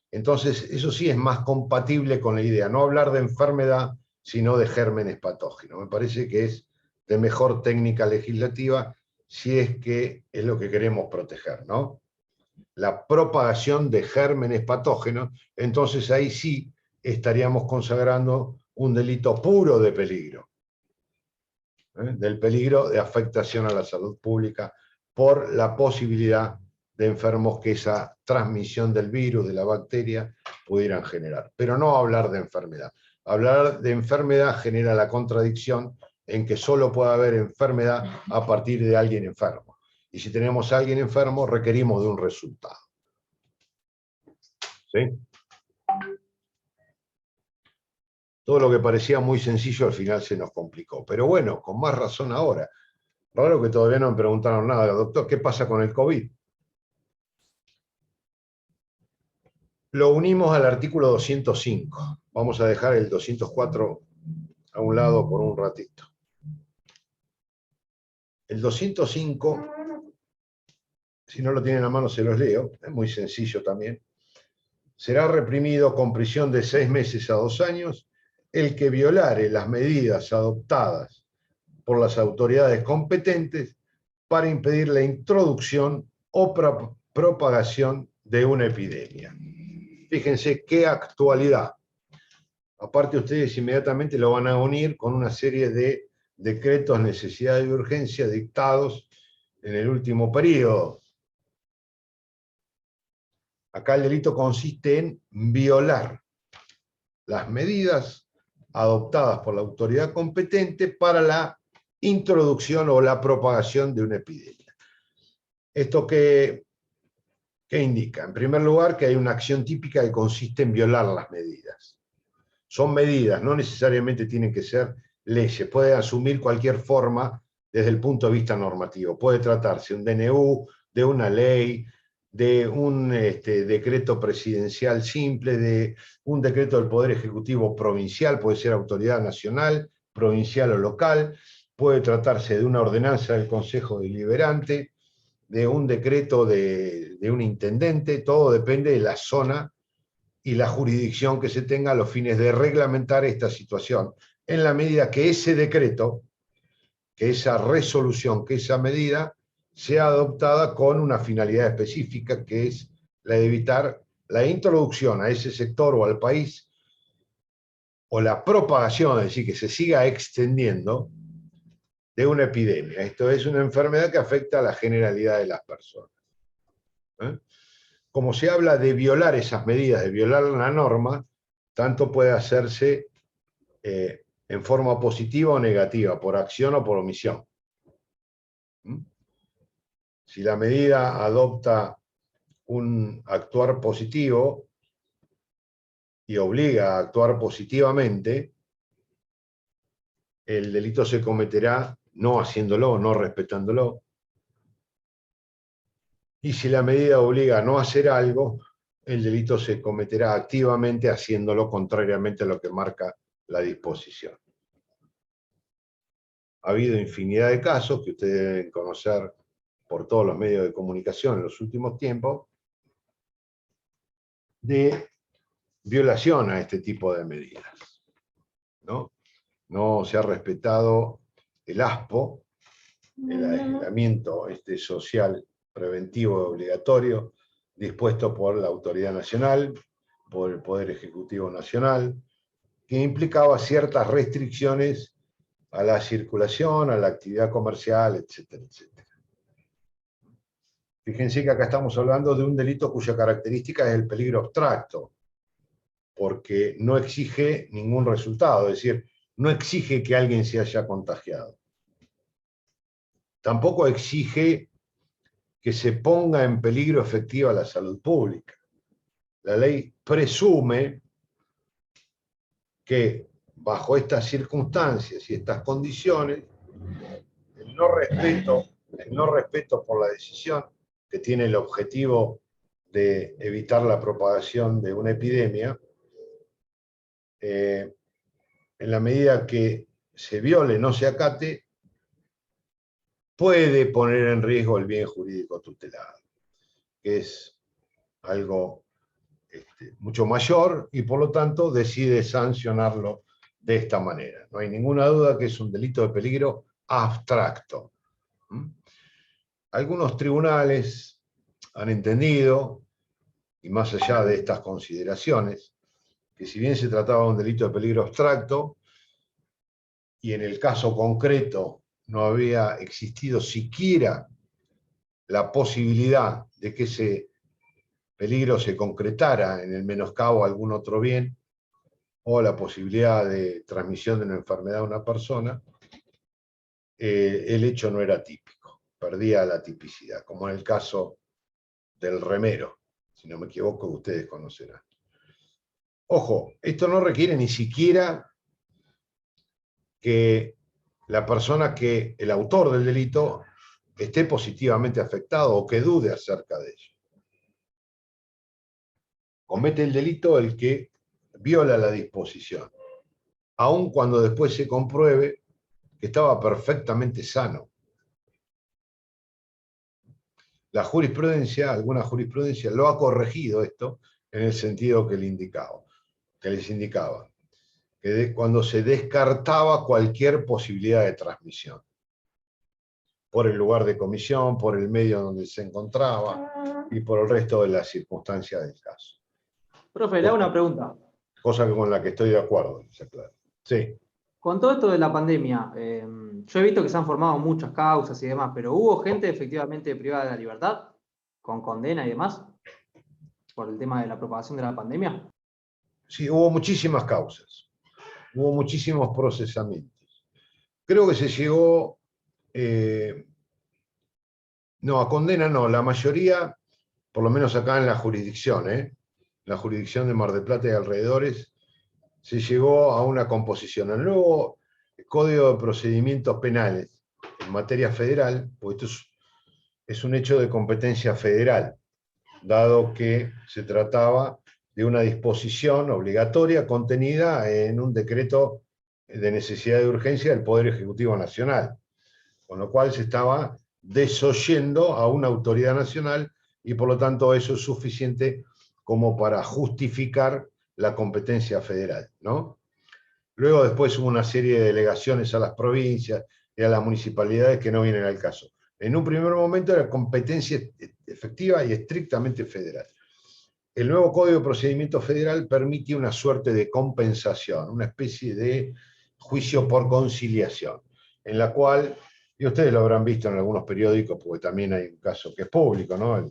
Entonces, eso sí es más compatible con la idea, no hablar de enfermedad, sino de gérmenes patógenos. Me parece que es de mejor técnica legislativa si es que es lo que queremos proteger, ¿no? La propagación de gérmenes patógenos, entonces ahí sí estaríamos consagrando un delito puro de peligro, del peligro de afectación a la salud pública por la posibilidad de enfermos que esa transmisión del virus, de la bacteria, pudieran generar. Pero no hablar de enfermedad. Hablar de enfermedad genera la contradicción en que solo puede haber enfermedad a partir de alguien enfermo. Y si tenemos a alguien enfermo, requerimos de un resultado. ¿Sí? Todo lo que parecía muy sencillo al final se nos complicó. Pero bueno, con más razón ahora. Raro que todavía no me preguntaron nada. Doctor, ¿qué pasa con el COVID? Lo unimos al artículo 205. Vamos a dejar el 204 a un lado por un ratito. El 205, si no lo tienen a mano se los leo, es muy sencillo también. Será reprimido con prisión de 6 meses a 2 años el que violare las medidas adoptadas por las autoridades competentes para impedir la introducción o propagación de una epidemia. Fíjense qué actualidad. Aparte, ustedes inmediatamente lo van a unir con una serie de decretos, necesidad y urgencia dictados en el último periodo. Acá el delito consiste en violar las medidas adoptadas por la autoridad competente para la introducción o la propagación de una epidemia. ¿Esto qué indica? En primer lugar, que hay una acción típica que consiste en violar las medidas. Son medidas, no necesariamente tienen que ser leyes, puede asumir cualquier forma desde el punto de vista normativo. Puede tratarse de un DNU, de una ley, de un decreto presidencial simple, de un decreto del Poder Ejecutivo provincial, puede ser autoridad nacional, provincial o local, puede tratarse de una ordenanza del Consejo Deliberante, de un decreto de un intendente, todo depende de la zona y la jurisdicción que se tenga a los fines de reglamentar esta situación, en la medida que ese decreto, que esa resolución, que esa medida sea adoptada con una finalidad específica, que es la de evitar la introducción a ese sector o al país, o la propagación, es decir, que se siga extendiendo, de una epidemia. Esto es una enfermedad que afecta a la generalidad de las personas. Como se habla de violar esas medidas, de violar la norma, tanto puede hacerse en forma positiva o negativa, por acción o por omisión. Si la medida adopta un actuar positivo y obliga a actuar positivamente, el delito se cometerá no haciéndolo, no respetándolo. Y si la medida obliga a no hacer algo, el delito se cometerá activamente haciéndolo contrariamente a lo que marca la disposición. Ha habido infinidad de casos que ustedes deben conocer por todos los medios de comunicación en los últimos tiempos, de violación a este tipo de medidas, ¿no? No se ha respetado el ASPO, el aislamiento social preventivo y obligatorio, dispuesto por la Autoridad Nacional, por el Poder Ejecutivo Nacional, que implicaba ciertas restricciones a la circulación, a la actividad comercial, etcétera, etcétera. Fíjense que acá estamos hablando de un delito cuya característica es el peligro abstracto, porque no exige ningún resultado, es decir, no exige que alguien se haya contagiado. Tampoco exige que se ponga en peligro efectiva la salud pública. La ley presume que bajo estas circunstancias y estas condiciones, el no respeto por la decisión que tiene el objetivo de evitar la propagación de una epidemia, en la medida que se viole, no se acate, puede poner en riesgo el bien jurídico tutelado, que es algo mucho mayor y por lo tanto decide sancionarlo de esta manera. No hay ninguna duda que es un delito de peligro abstracto. Algunos tribunales han entendido, y más allá de estas consideraciones, que si bien se trataba de un delito de peligro abstracto, y en el caso concreto no había existido siquiera la posibilidad de que ese peligro se concretara en el menoscabo a algún otro bien, o la posibilidad de transmisión de una enfermedad a una persona, el hecho no era típico, perdía la tipicidad, como en el caso del remero, si no me equivoco, ustedes conocerán. Ojo, esto no requiere ni siquiera que la persona el autor del delito, esté positivamente afectado o que dude acerca de ello. Comete el delito el que viola la disposición, aun cuando después se compruebe que estaba perfectamente sano. La jurisprudencia, alguna jurisprudencia, lo ha corregido esto en el sentido que les indicaba, que cuando se descartaba cualquier posibilidad de transmisión, por el lugar de comisión, por el medio donde se encontraba y por el resto de las circunstancias del caso. Profe, le hago una pregunta. Cosa con la que estoy de acuerdo, claro. Sí. Con todo esto de la pandemia, yo he visto que se han formado muchas causas y demás, pero ¿hubo gente efectivamente privada de la libertad, con condena y demás, por el tema de la propagación de la pandemia? Sí, hubo muchísimas causas, hubo muchísimos procesamientos. Creo que se llegó, no, a condena no, la mayoría, por lo menos acá en la jurisdicción de Mar del Plata y alrededores, se llegó a una composición. El nuevo Código de Procedimientos Penales en materia federal, pues esto es un hecho de competencia federal, dado que se trataba de una disposición obligatoria contenida en un decreto de necesidad de urgencia del Poder Ejecutivo Nacional, con lo cual se estaba desoyendo a una autoridad nacional y por lo tanto eso es suficiente como para justificar la competencia federal, ¿no? Luego después hubo una serie de delegaciones a las provincias y a las municipalidades que no vienen al caso. En un primer momento era competencia efectiva y estrictamente federal. El nuevo Código de Procedimiento Federal permite una suerte de compensación, una especie de juicio por conciliación, en la cual, y ustedes lo habrán visto en algunos periódicos, porque también hay un caso que es público, ¿no?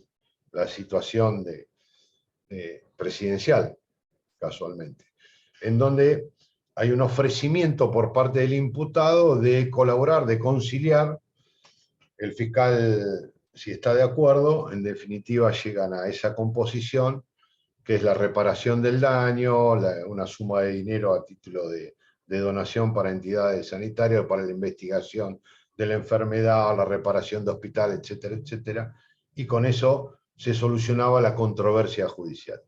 La situación presidencial, casualmente, en donde hay un ofrecimiento por parte del imputado de colaborar, de conciliar. El fiscal, si está de acuerdo, en definitiva llegan a esa composición, que es la reparación del daño, una suma de dinero a título de donación para entidades sanitarias, para la investigación de la enfermedad, la reparación de hospital, etcétera, etcétera, y con eso se solucionaba la controversia judicial.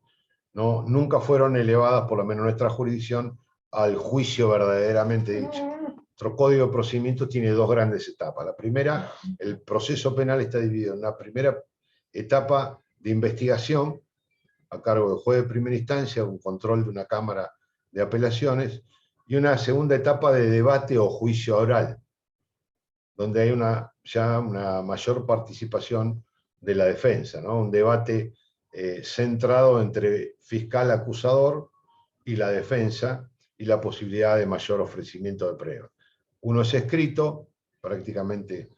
¿No? Nunca fueron elevadas, por lo menos en nuestra jurisdicción, al juicio verdaderamente dicho. Nuestro Código de Procedimientos tiene dos grandes etapas. La primera, el proceso penal está dividido en una primera etapa de investigación, a cargo del juez de primera instancia, un control de una cámara de apelaciones, y una segunda etapa de debate o juicio oral, donde hay ya una mayor participación de la defensa, ¿no? Un debate centrado entre fiscal acusador y la defensa, y la posibilidad de mayor ofrecimiento de pruebas. Uno es escrito, prácticamente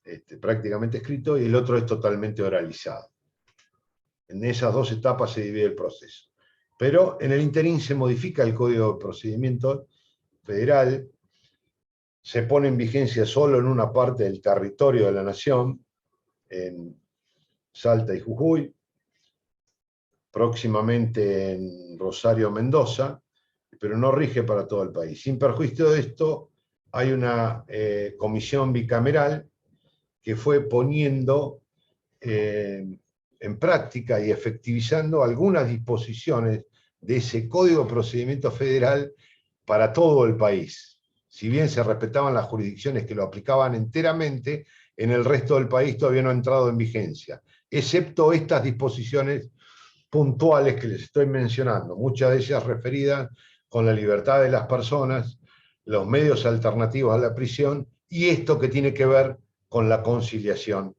escrito, y el otro es totalmente oralizado. En esas dos etapas se divide el proceso. Pero en el interín se modifica el Código de Procedimiento Federal, se pone en vigencia solo en una parte del territorio de la nación, en Salta y Jujuy, próximamente en Rosario, Mendoza, pero no rige para todo el país. Sin perjuicio de esto, hay una comisión bicameral que fue poniendo en práctica y efectivizando algunas disposiciones de ese Código de Procedimiento Federal para todo el país. Si bien se respetaban las jurisdicciones que lo aplicaban enteramente, en el resto del país todavía no ha entrado en vigencia, excepto estas disposiciones puntuales que les estoy mencionando, muchas de ellas referidas con la libertad de las personas, los medios alternativos a la prisión, y esto que tiene que ver con la conciliación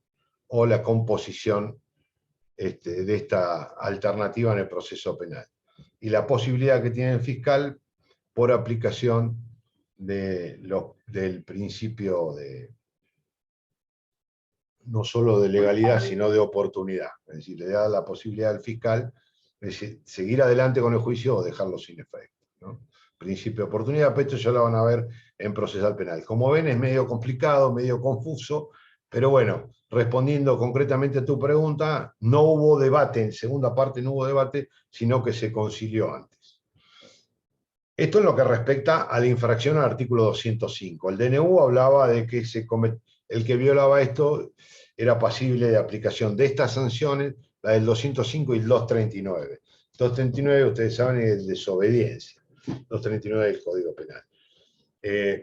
o la composición de esta alternativa en el proceso penal. Y la posibilidad que tiene el fiscal por aplicación del principio no solo de legalidad, sino de oportunidad. Es decir, le da la posibilidad al fiscal de seguir adelante con el juicio o dejarlo sin efecto, ¿no? Principio de oportunidad, pero esto ya lo van a ver en procesal penal. Como ven, es medio complicado, medio confuso, pero bueno, respondiendo concretamente a tu pregunta, no hubo debate, en segunda parte no hubo debate, sino que se concilió antes. Esto en lo que respecta a la infracción al artículo 205. El DNU hablaba de que el que violaba esto era pasible de aplicación de estas sanciones, la del 205 y el 239. 239, ustedes saben, es desobediencia. 239 del Código Penal.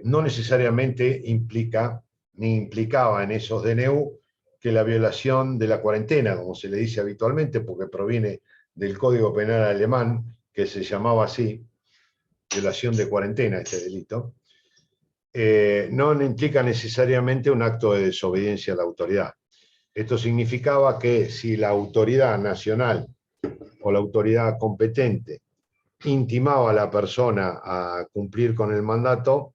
No necesariamente implica, ni implicaba en esos DNU, que la violación de la cuarentena, como se le dice habitualmente, porque proviene del Código Penal alemán, que se llamaba así, violación de cuarentena, este delito, no implica necesariamente un acto de desobediencia a la autoridad. Esto significaba que si la autoridad nacional o la autoridad competente intimaba a la persona a cumplir con el mandato,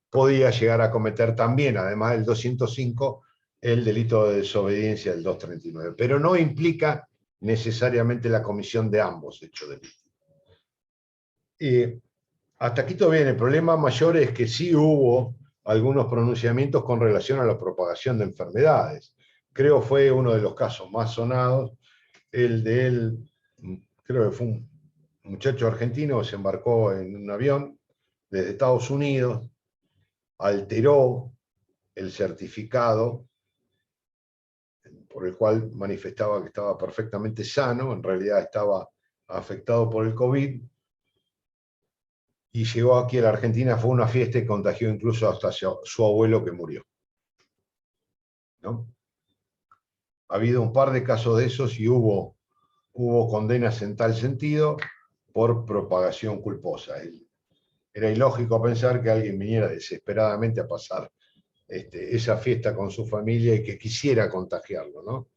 podía llegar a cometer también, además del 205, el delito de desobediencia del 239, pero no implica necesariamente la comisión de ambos hechos delitos. Hasta aquí todo bien. El problema mayor es que sí hubo algunos pronunciamientos con relación a la propagación de enfermedades. Creo fue uno de los casos más sonados, creo que fue muchacho argentino se embarcó en un avión desde Estados Unidos, alteró el certificado por el cual manifestaba que estaba perfectamente sano, en realidad estaba afectado por el COVID, y llegó aquí a la Argentina, fue a una fiesta y contagió incluso hasta su abuelo que murió, ¿no? Ha habido un par de casos de esos y hubo condenas en tal sentido por propagación culposa. Era ilógico pensar que alguien viniera desesperadamente a pasar esa fiesta con su familia y que quisiera contagiarlo, ¿no?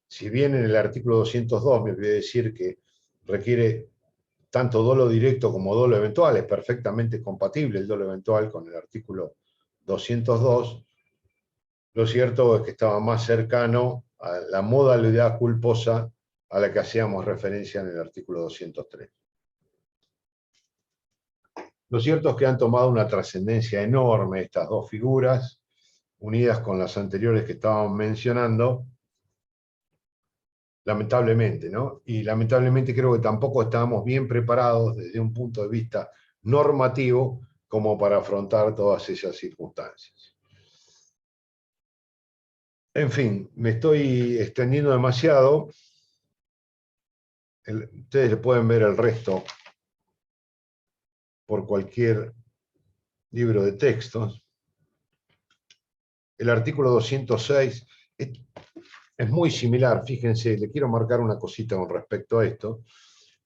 Si bien en el artículo 202 me olvidé decir que requiere tanto dolo directo como dolo eventual, es perfectamente compatible el dolo eventual con el artículo 202, lo cierto es que estaba más cercano a la modalidad culposa a la que hacíamos referencia en el artículo 203. Lo cierto es que han tomado una trascendencia enorme estas dos figuras, unidas con las anteriores que estábamos mencionando, lamentablemente, ¿no? Y lamentablemente creo que tampoco estábamos bien preparados desde un punto de vista normativo como para afrontar todas esas circunstancias. En fin, me estoy extendiendo demasiado. Ustedes pueden ver el resto por cualquier libro de textos. El artículo 206 es muy similar, fíjense, le quiero marcar una cosita con respecto a esto.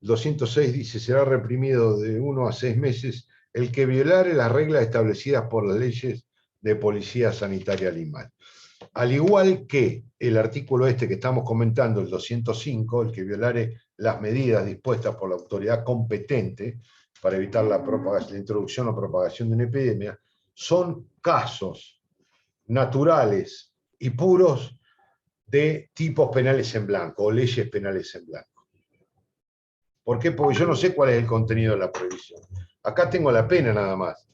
El 206 dice, será reprimido de 1 a 6 meses el que violare las reglas establecidas por las leyes de policía sanitaria animal. Al igual que el artículo que estamos comentando, el 205, el que violare las medidas dispuestas por la autoridad competente para evitar la introducción o propagación de una epidemia, son casos naturales y puros de tipos penales en blanco o leyes penales en blanco. ¿Por qué? Porque yo no sé cuál es el contenido de la prohibición. Acá tengo la pena nada más.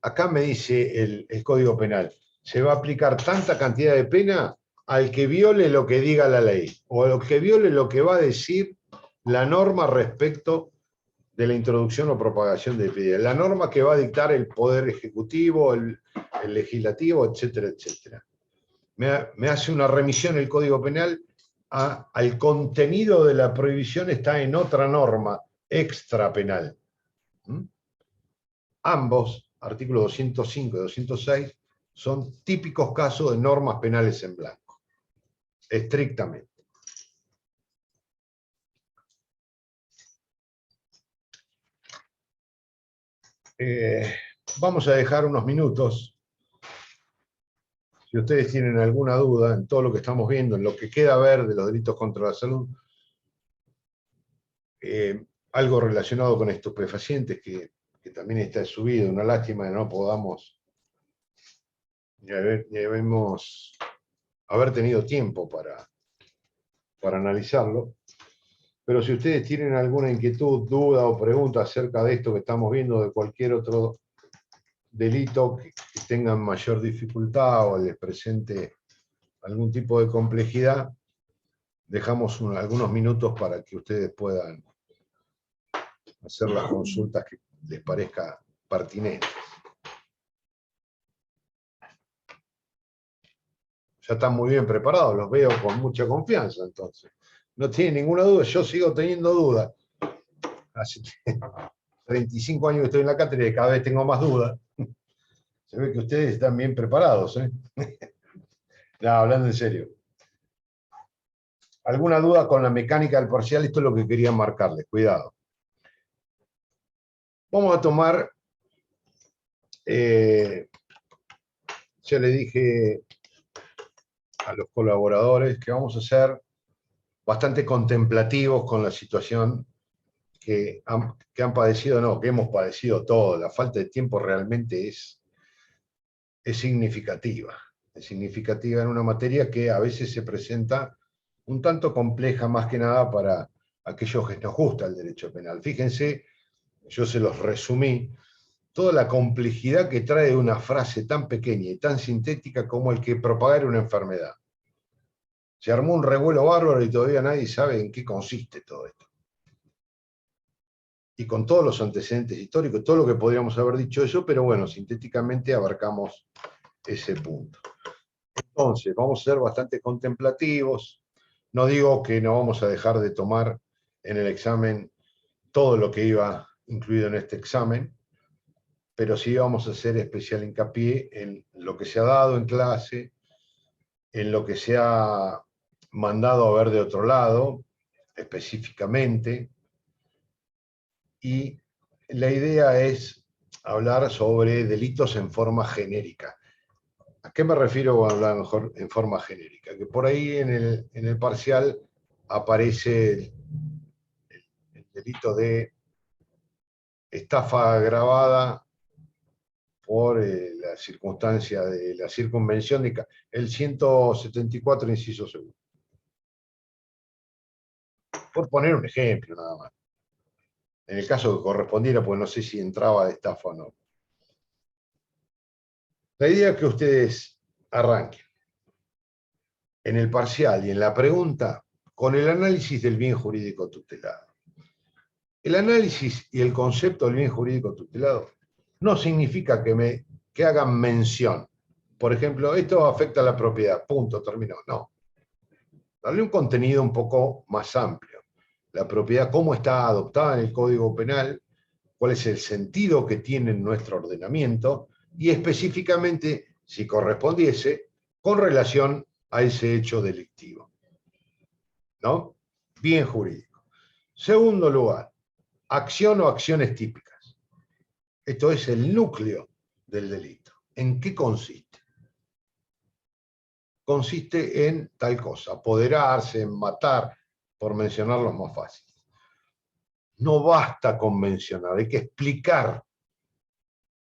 Acá me dice el Código Penal, se va a aplicar tanta cantidad de pena al que viole lo que diga la ley, o al que viole lo que va a decir la norma respecto de la introducción o propagación de epidemia. La norma que va a dictar el Poder Ejecutivo, el Legislativo, etcétera, etcétera. Me hace una remisión el Código Penal al contenido de la prohibición, está en otra norma extrapenal. Ambos, artículos 205 y 206, son típicos casos de normas penales en blanco, estrictamente. Vamos a dejar unos minutos. Si ustedes tienen alguna duda en todo lo que estamos viendo, en lo que queda ver de los delitos contra la salud, algo relacionado con estupefacientes que también está subido, una lástima que no podamos debemos haber tenido tiempo para analizarlo, pero si ustedes tienen alguna inquietud, duda o pregunta acerca de esto que estamos viendo, de cualquier otro delito que tengan mayor dificultad o les presente algún tipo de complejidad, dejamos algunos minutos para que ustedes puedan hacer las consultas que les parezca pertinentes. Ya están muy bien preparados, los veo con mucha confianza, entonces. No tienen ninguna duda, yo sigo teniendo dudas. Hace 35 años que estoy en la cátedra y cada vez tengo más dudas. Se ve que ustedes están bien preparados, ¿eh? No, hablando en serio. ¿Alguna duda con la mecánica del parcial? Esto es lo que quería marcarles, cuidado. Vamos a tomar, ya le dije a los colaboradores que vamos a ser bastante contemplativos con la situación que han padecido, no, que hemos padecido todos. La falta de tiempo realmente es significativa. Es significativa en una materia que a veces se presenta un tanto compleja, más que nada para aquellos que nos gusta el derecho penal. Fíjense, yo se los resumí, toda la complejidad que trae una frase tan pequeña y tan sintética como el que propagar una enfermedad. Se armó un revuelo bárbaro y todavía nadie sabe en qué consiste todo esto. y con todos los antecedentes históricos, todo lo que podríamos haber dicho eso, pero bueno, sintéticamente abarcamos ese punto. Entonces, vamos a ser bastante contemplativos. No digo que no vamos a dejar de tomar en el examen todo lo que iba incluido en este examen, pero sí vamos a hacer especial hincapié en lo que se ha dado en clase, en lo que se ha mandado a ver de otro lado, específicamente, y la idea es hablar sobre delitos en forma genérica. ¿A qué me refiero con hablar mejor en forma genérica? Que por ahí en el parcial aparece el delito de estafa agravada por la circunstancia de la circunvención de el 174, inciso segundo. Por poner un ejemplo nada más. En el caso que correspondiera, pues no sé si entraba de estafa o no. La idea es que ustedes arranquen en el parcial y en la pregunta con el análisis del bien jurídico tutelado. El análisis y el concepto del bien jurídico tutelado no significa que hagan mención. Por ejemplo, esto afecta a la propiedad, punto, terminó. No. Darle un contenido un poco más amplio. La propiedad, cómo está adoptada en el Código Penal, cuál es el sentido que tiene en nuestro ordenamiento y específicamente, si correspondiese, con relación a ese hecho delictivo. ¿No? Bien jurídico. Segundo lugar, acción o acciones típicas. Esto es el núcleo del delito. ¿En qué consiste? Consiste en tal cosa, apoderarse, en matar, por mencionar los más fáciles. No basta con mencionar, hay que explicar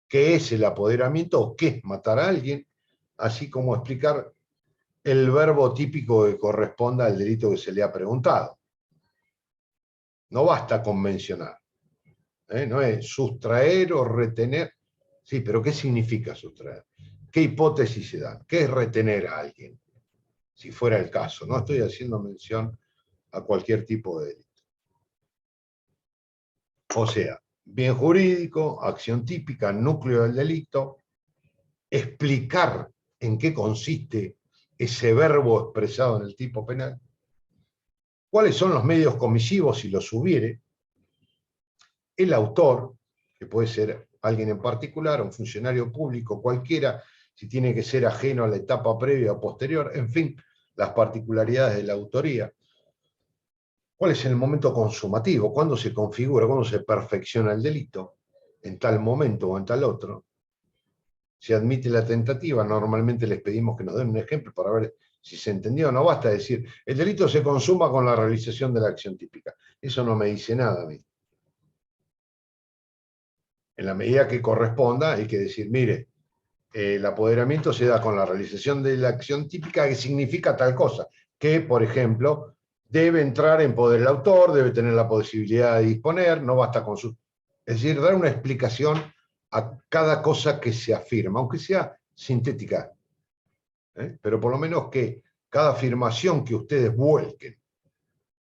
qué es el apoderamiento o qué es matar a alguien, así como explicar el verbo típico que corresponda al delito que se le ha preguntado. No basta con mencionar. No es sustraer o retener. Sí, pero ¿qué significa sustraer? ¿Qué hipótesis se dan? ¿Qué es retener a alguien? Si fuera el caso, no estoy haciendo mención a cualquier tipo de delito. O sea, bien jurídico, acción típica, núcleo del delito, explicar en qué consiste ese verbo expresado en el tipo penal, cuáles son los medios comisivos si los hubiere, el autor, que puede ser alguien en particular, un funcionario público, cualquiera, si tiene que ser ajeno a la etapa previa o posterior, en fin, las particularidades de la autoría. ¿Cuál es el momento consumativo? ¿Cuándo se configura? ¿Cuándo se perfecciona el delito? ¿En tal momento o en tal otro? Se admite la tentativa, normalmente les pedimos que nos den un ejemplo para ver si se entendió. No basta decir, el delito se consuma con la realización de la acción típica. Eso no me dice nada a mí. En la medida que corresponda, hay que decir, mire, el apoderamiento se da con la realización de la acción típica que significa tal cosa, que, por ejemplo, debe entrar en poder el autor, debe tener la posibilidad de disponer, no basta con su... Es decir, dar una explicación a cada cosa que se afirma, aunque sea sintética. Pero por lo menos que cada afirmación que ustedes vuelquen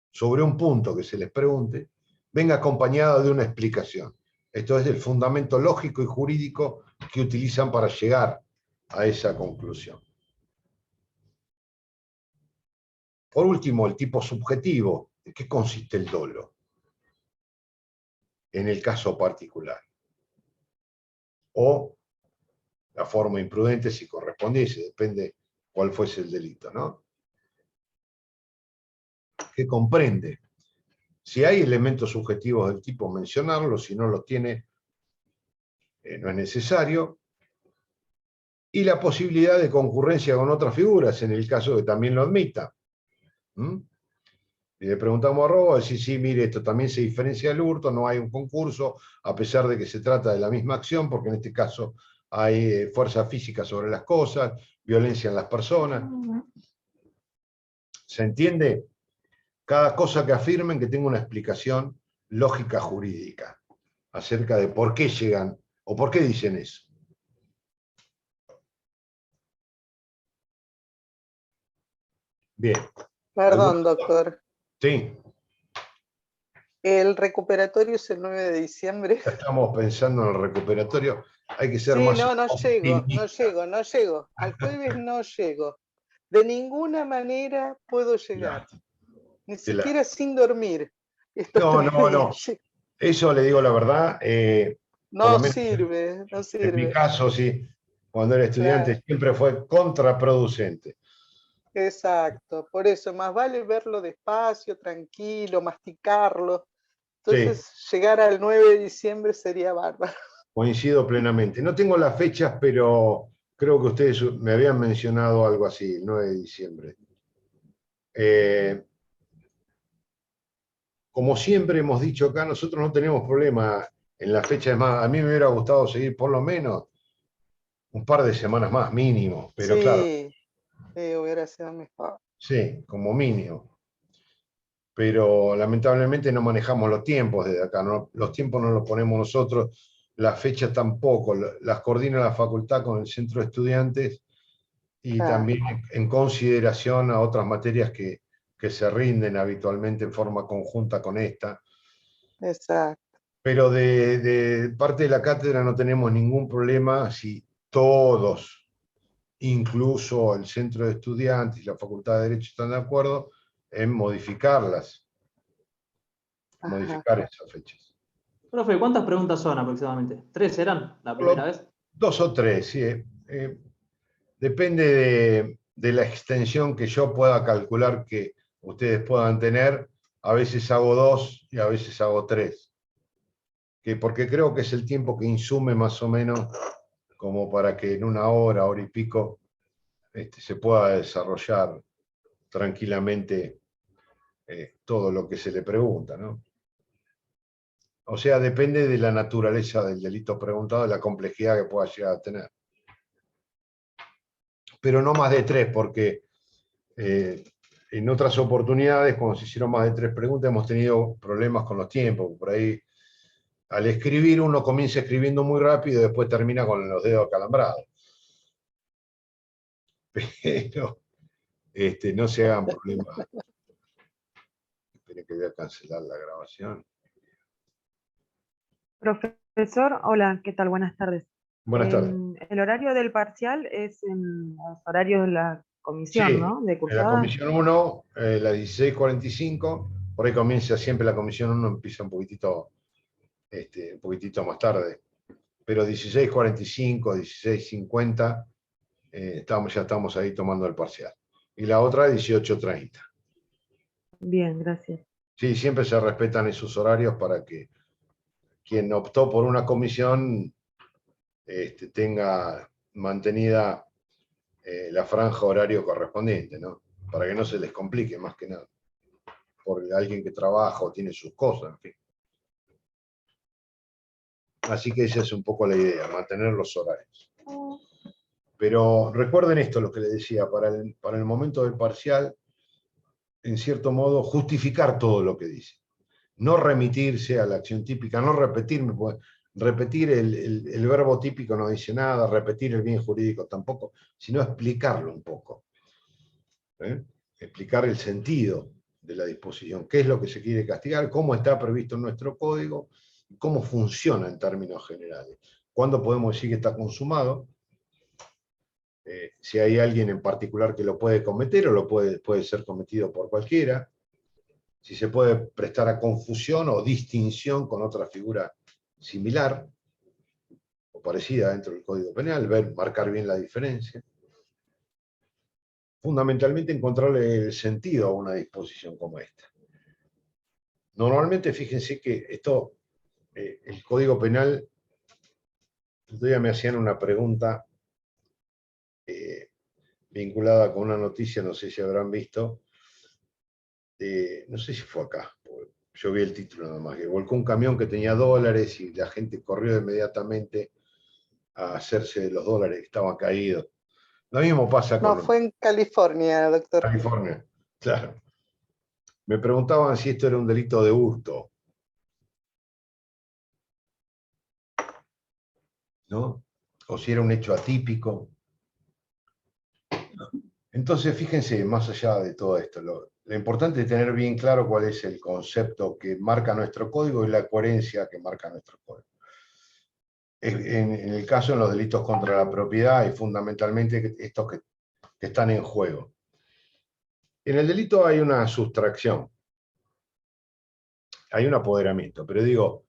sobre un punto que se les pregunte, venga acompañada de una explicación. Esto es el fundamento lógico y jurídico que utilizan para llegar a esa conclusión. Por último, el tipo subjetivo. ¿En qué consiste el dolo? En el caso particular. O la forma imprudente si correspondiese, depende cuál fuese el delito, ¿no? ¿Qué comprende? Si hay elementos subjetivos del tipo, mencionarlos, si no los tiene, no es necesario. Y la posibilidad de concurrencia con otras figuras, en el caso que también lo admita. Y le preguntamos a Robo, decir, sí, mire, esto también se diferencia del hurto, no hay un concurso, a pesar de que se trata de la misma acción, porque en este caso hay fuerza física sobre las cosas, violencia en las personas. ¿Se entiende? Cada cosa que afirmen que tenga una explicación lógica jurídica acerca de por qué llegan o por qué dicen eso. Bien. Perdón, doctor. Sí. El recuperatorio es el 9 de diciembre. Ya estamos pensando en el recuperatorio. Hay que ser Sí, más no optimista. llego. Al jueves no llego. De ninguna manera puedo llegar. Ni Qué lástima. siquiera sin dormir. Estos No, 3 no, no. días. Eso le digo la verdad. Por lo No menos sirve, no en mi sirve. caso, sí, cuando era estudiante Claro, siempre fue contraproducente. exacto. Por eso, más vale verlo despacio, tranquilo, masticarlo. Sí, Entonces, llegar al 9 de diciembre sería bárbaro. coincido plenamente. No tengo las fechas, pero creo que ustedes me habían mencionado algo así, el 9 de diciembre. Como siempre hemos dicho acá, nosotros no tenemos problema en la fecha. Es más, a mí me hubiera gustado seguir por lo menos un par de semanas más mínimo, pero claro, Sí, hubiera sido mejor. sí, como mínimo. Pero lamentablemente no manejamos los tiempos desde acá, ¿no? Los tiempos no los ponemos nosotros, las fechas tampoco, las coordina la facultad con el centro de estudiantes y Claro, también en consideración a otras materias que se rinden habitualmente en forma conjunta con esta. exacto. Pero de parte de la cátedra no tenemos ningún problema si todos, incluso el centro de estudiantes y la facultad de Derecho, están de acuerdo en modificarlas, Ajá. modificar esas fechas. Profe, ¿cuántas preguntas son aproximadamente? ¿3 eran la primera vez? 2 o 3, sí. Depende de la extensión que yo pueda calcular que ustedes puedan tener. A veces hago 2 y a veces hago 3. Porque creo que es el tiempo que insume más o menos como para que en una hora, hora y pico, se pueda desarrollar tranquilamente todo lo que se le pregunta, ¿no? O sea, depende de la naturaleza del delito preguntado, de la complejidad que pueda llegar a tener. Pero no más de 3, porque en otras oportunidades, cuando se hicieron más de 3 preguntas, hemos tenido problemas con los tiempos. Por ahí, al escribir, uno comienza escribiendo muy rápido y después termina con los dedos acalambrados. Pero no se hagan problemas. Esperen que voy a cancelar la grabación. Profesor, hola, ¿qué tal? Buenas tardes. Buenas tardes. El horario del parcial es en los horarios de la comisión, Sí, ¿no? De en la cursada. comisión 1, las 16:45, por ahí comienza siempre la comisión 1, empieza un poquitito más tarde, pero 16:45, 16:50, ya estamos ahí tomando el parcial. Y la otra 18:30. Bien, gracias. Sí, siempre se respetan esos horarios para que quien optó por una comisión tenga mantenida la franja horario correspondiente, ¿no? Para que no se les complique más que nada. Por alguien que trabaja o tiene sus cosas, en fin. Así que esa es un poco la idea, mantener los horarios. Pero recuerden esto, lo que les decía, para el momento del parcial, en cierto modo, justificar todo lo que dice. No remitirse a la acción típica, no repetirme, pues, repetir el verbo típico no dice nada, repetir el bien jurídico tampoco, sino explicarlo un poco. Explicar el sentido de la disposición, qué es lo que se quiere castigar, cómo está previsto en nuestro código, cómo funciona en términos generales. ¿Cuándo podemos decir que está consumado? Si hay alguien en particular que lo puede cometer o puede ser cometido por cualquiera, si se puede prestar a confusión o distinción con otra figura similar o parecida dentro del Código Penal, marcar bien la diferencia. Fundamentalmente encontrarle el sentido a una disposición como esta. Normalmente, fíjense que esto, el Código Penal, el otro día me hacían una pregunta vinculada con una noticia, no sé si habrán visto, no sé si fue acá, yo vi el título nada más, que volcó un camión que tenía dólares y la gente corrió inmediatamente a hacerse de los dólares que estaban caídos. Lo mismo pasa No, con fue en California, doctor. California, claro. Me preguntaban si esto era un delito de hurto, ¿no? O si era un hecho atípico. Entonces, fíjense, más allá de todo esto, lo importante es tener bien claro cuál es el concepto que marca nuestro código y la coherencia que marca nuestro código. En el caso de los delitos contra la propiedad y fundamentalmente estos que están en juego. En el delito hay una sustracción, hay un apoderamiento, pero digo,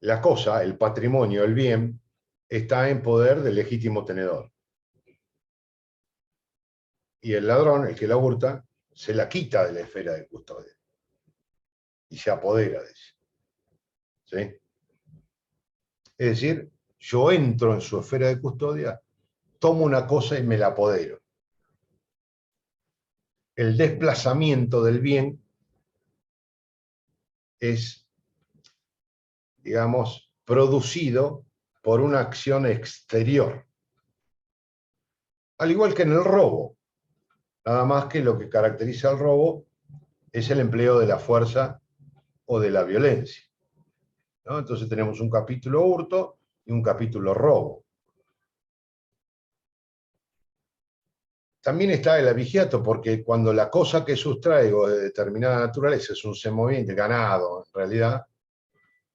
la cosa, el patrimonio, el bien, está en poder del legítimo tenedor. Y el ladrón, el que la hurta, se la quita de la esfera de custodia y se apodera de ella. ¿Sí? Es decir, yo entro en su esfera de custodia, tomo una cosa y me la apodero. El desplazamiento del bien es, digamos, producido por una acción exterior. Al igual que en el robo. Nada más que lo que caracteriza al robo es el empleo de la fuerza o de la violencia, ¿no? Entonces tenemos un capítulo hurto y un capítulo robo. También está el abigeato, porque cuando la cosa que sustraigo de determinada naturaleza es un semoviente, ganado en realidad,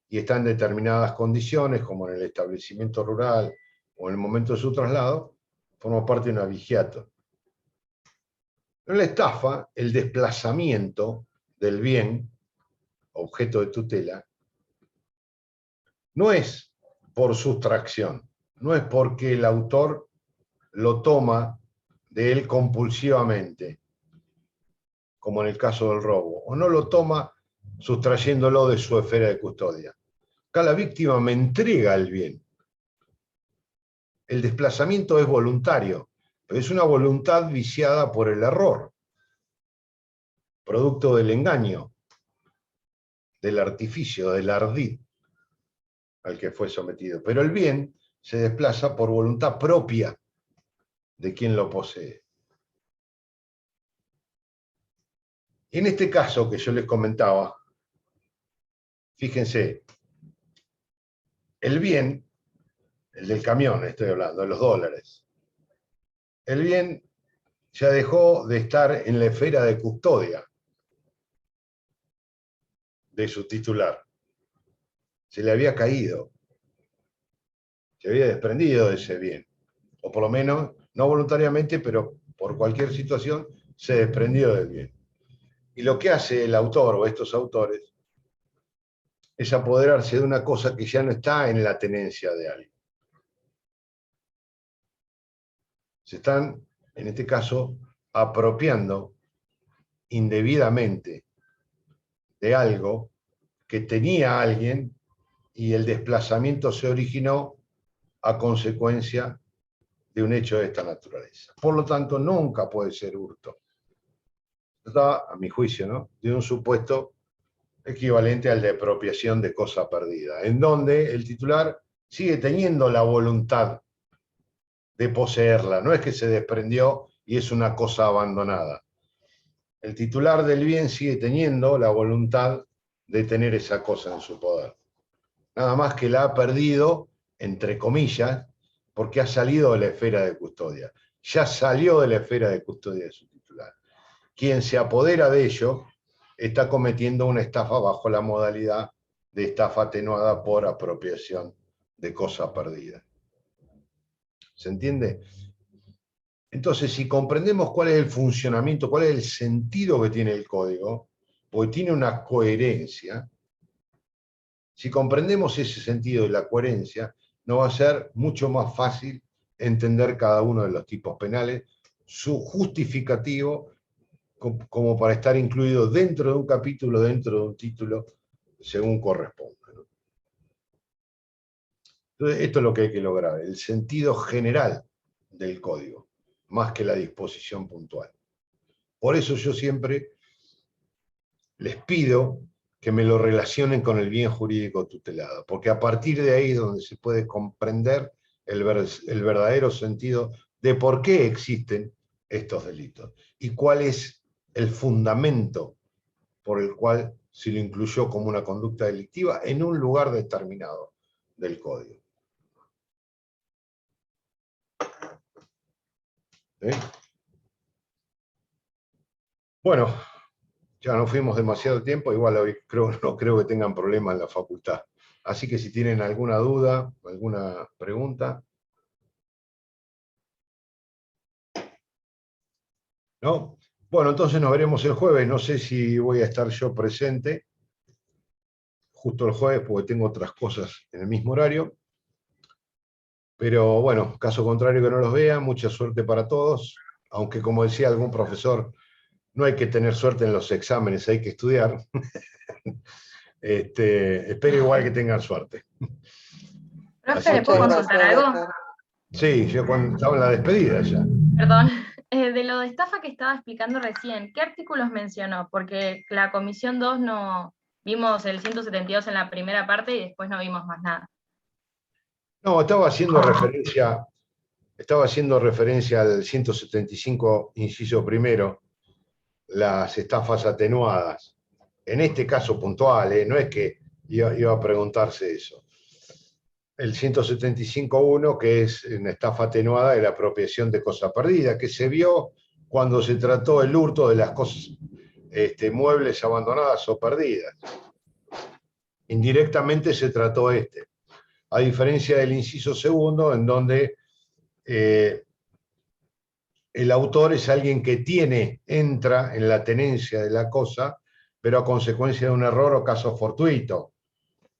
y está en determinadas condiciones, como en el establecimiento rural o en el momento de su traslado, forma parte de un abigeato. En la estafa, el desplazamiento del bien, objeto de tutela, no es por sustracción, no es porque el autor lo toma de él compulsivamente, como en el caso del robo, o no lo toma sustrayéndolo de su esfera de custodia. Acá la víctima me entrega el bien. El desplazamiento es voluntario, pero es una voluntad viciada por el error, producto del engaño, del artificio, del ardid al que fue sometido. Pero el bien se desplaza por voluntad propia de quien lo posee. En este caso que yo les comentaba, fíjense, el bien, el del camión estoy hablando, de los dólares, el bien ya dejó de estar en la esfera de custodia de su titular. Se le había caído, se había desprendido de ese bien, o por lo menos, no voluntariamente, pero por cualquier situación, se desprendió del bien. Y lo que hace el autor o estos autores es apoderarse de una cosa que ya no está en la tenencia de alguien. Se están, en este caso, apropiando indebidamente de algo que tenía alguien y el desplazamiento se originó a consecuencia de un hecho de esta naturaleza. Por lo tanto, nunca puede ser hurto. Está, a mi juicio, ¿no?, de un supuesto equivalente al de apropiación de cosa perdida, en donde el titular sigue teniendo la voluntad de poseerla, no es que se desprendió y es una cosa abandonada. El titular del bien sigue teniendo la voluntad de tener esa cosa en su poder. Nada más que la ha perdido, entre comillas, porque ha salido de la esfera de custodia. Ya salió de la esfera de custodia de su titular. Quien se apodera de ello está cometiendo una estafa bajo la modalidad de estafa atenuada por apropiación de cosa perdida. ¿Se entiende? Entonces, si comprendemos cuál es el funcionamiento, cuál es el sentido que tiene el código, porque tiene una coherencia, si comprendemos ese sentido y la coherencia, nos va a ser mucho más fácil entender cada uno de los tipos penales, su justificativo, como para estar incluido dentro de un capítulo, dentro de un título, según corresponda, ¿no? Entonces, esto es lo que hay que lograr, el sentido general del código, más que la disposición puntual. Por eso yo siempre les pido que me lo relacionen con el bien jurídico tutelado, porque a partir de ahí es donde se puede comprender el verdadero sentido de por qué existen estos delitos y cuál es el fundamento por el cual se lo incluyó como una conducta delictiva en un lugar determinado del código. ¿Sí? Bueno, Ya no fuimos demasiado tiempo, igual hoy no creo que tengan problemas en la facultad. Así que si tienen alguna duda, alguna pregunta. ¿No? Bueno, entonces nos veremos el jueves. No sé si voy a estar yo presente justo el jueves porque tengo otras cosas en el mismo horario. Pero bueno, caso contrario que no los vea, mucha suerte para todos. Aunque como decía algún profesor, no hay que tener suerte en los exámenes, hay que estudiar. Espero igual que tengan suerte. Profe, ¿le puedo consultar algo? doctor. Sí, yo cuando estaba en la despedida ya. Perdón. De lo de estafa que estaba explicando recién, ¿qué artículos mencionó? Porque la comisión 2 no vimos el 172 en la primera parte y después no vimos más nada. No, estaba haciendo referencia al 175, inciso primero, las estafas atenuadas. En este caso puntual, no es que iba a preguntarse eso. El 175.1, que es una estafa atenuada de la apropiación de cosa perdida, que se vio cuando se trató el hurto de las cosas, muebles abandonadas o perdidas. Indirectamente se trató a diferencia del inciso segundo, en donde el autor es alguien que entra en la tenencia de la cosa, pero a consecuencia de un error o caso fortuito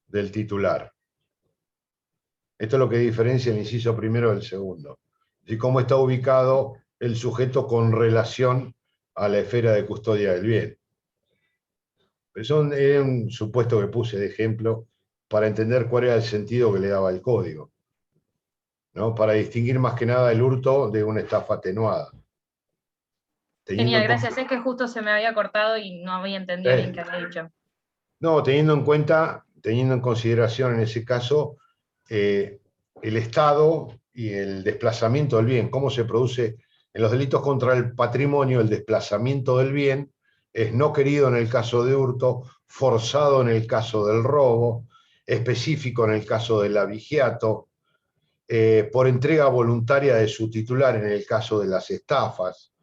del titular. Esto es lo que diferencia el inciso primero del segundo. Y cómo está ubicado el sujeto con relación a la esfera de custodia del bien. Pero era un supuesto que puse de ejemplo para entender cuál era el sentido que le daba el código, ¿no? Para distinguir más que nada el hurto de una estafa atenuada. Genial, gracias. Es que justo se me había cortado y no había entendido bien qué había dicho. No, teniendo en consideración en ese caso el estado y el desplazamiento del bien, cómo se produce en los delitos contra el patrimonio, el desplazamiento del bien es no querido en el caso de hurto, forzado en el caso del robo, específico en el caso del abigeato, por entrega voluntaria de su titular en el caso de las estafas,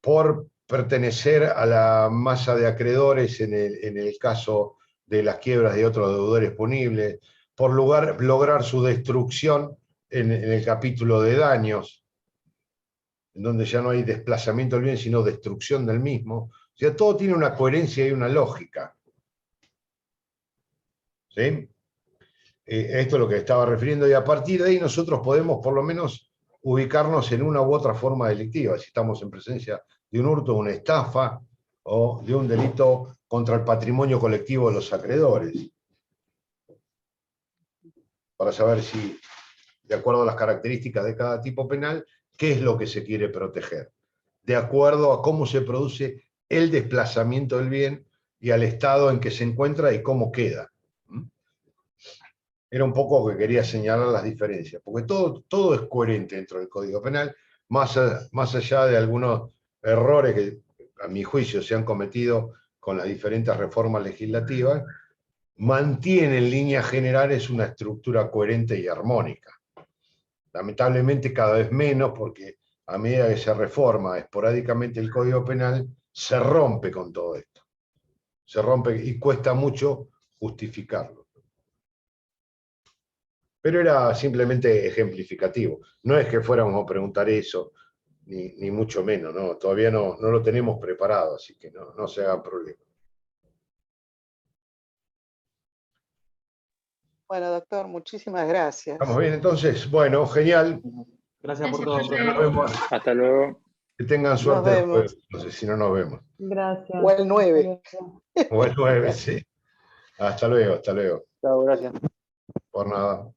por pertenecer a la masa de acreedores en el caso de las quiebras de otros deudores punibles, por lograr su destrucción en el capítulo de daños, en donde ya no hay desplazamiento del bien, sino destrucción del mismo. O sea, todo tiene una coherencia y una lógica. ¿Sí? Esto es lo que estaba refiriendo, y a partir de ahí nosotros podemos por lo menos ubicarnos en una u otra forma delictiva, si estamos en presencia de un hurto, una estafa o de un delito contra el patrimonio colectivo de los acreedores. Para saber si, de acuerdo a las características de cada tipo penal, qué es lo que se quiere proteger, de acuerdo a cómo se produce el desplazamiento del bien y al estado en que se encuentra y cómo queda. Era un poco que quería señalar las diferencias, porque todo es coherente dentro del Código Penal, más allá de algunos errores que, a mi juicio, se han cometido con las diferentes reformas legislativas, mantiene en líneas generales una estructura coherente y armónica. Lamentablemente cada vez menos, porque a medida que se reforma esporádicamente el Código Penal, se rompe con todo esto. Se rompe y cuesta mucho justificarlo. Pero era simplemente ejemplificativo. No es que fuéramos a preguntar eso, ni mucho menos, ¿no? Todavía no lo tenemos preparado, así que no se hagan problema. Bueno, doctor, muchísimas gracias. ¿Estamos bien entonces? Bueno, genial. Gracias por todo, profe. Nos vemos. Hasta luego. Que tengan suerte el jueves. No sé si no nos vemos. Gracias. O el 9. O el 9, sí. Hasta luego, hasta luego. Chao, gracias. Por nada.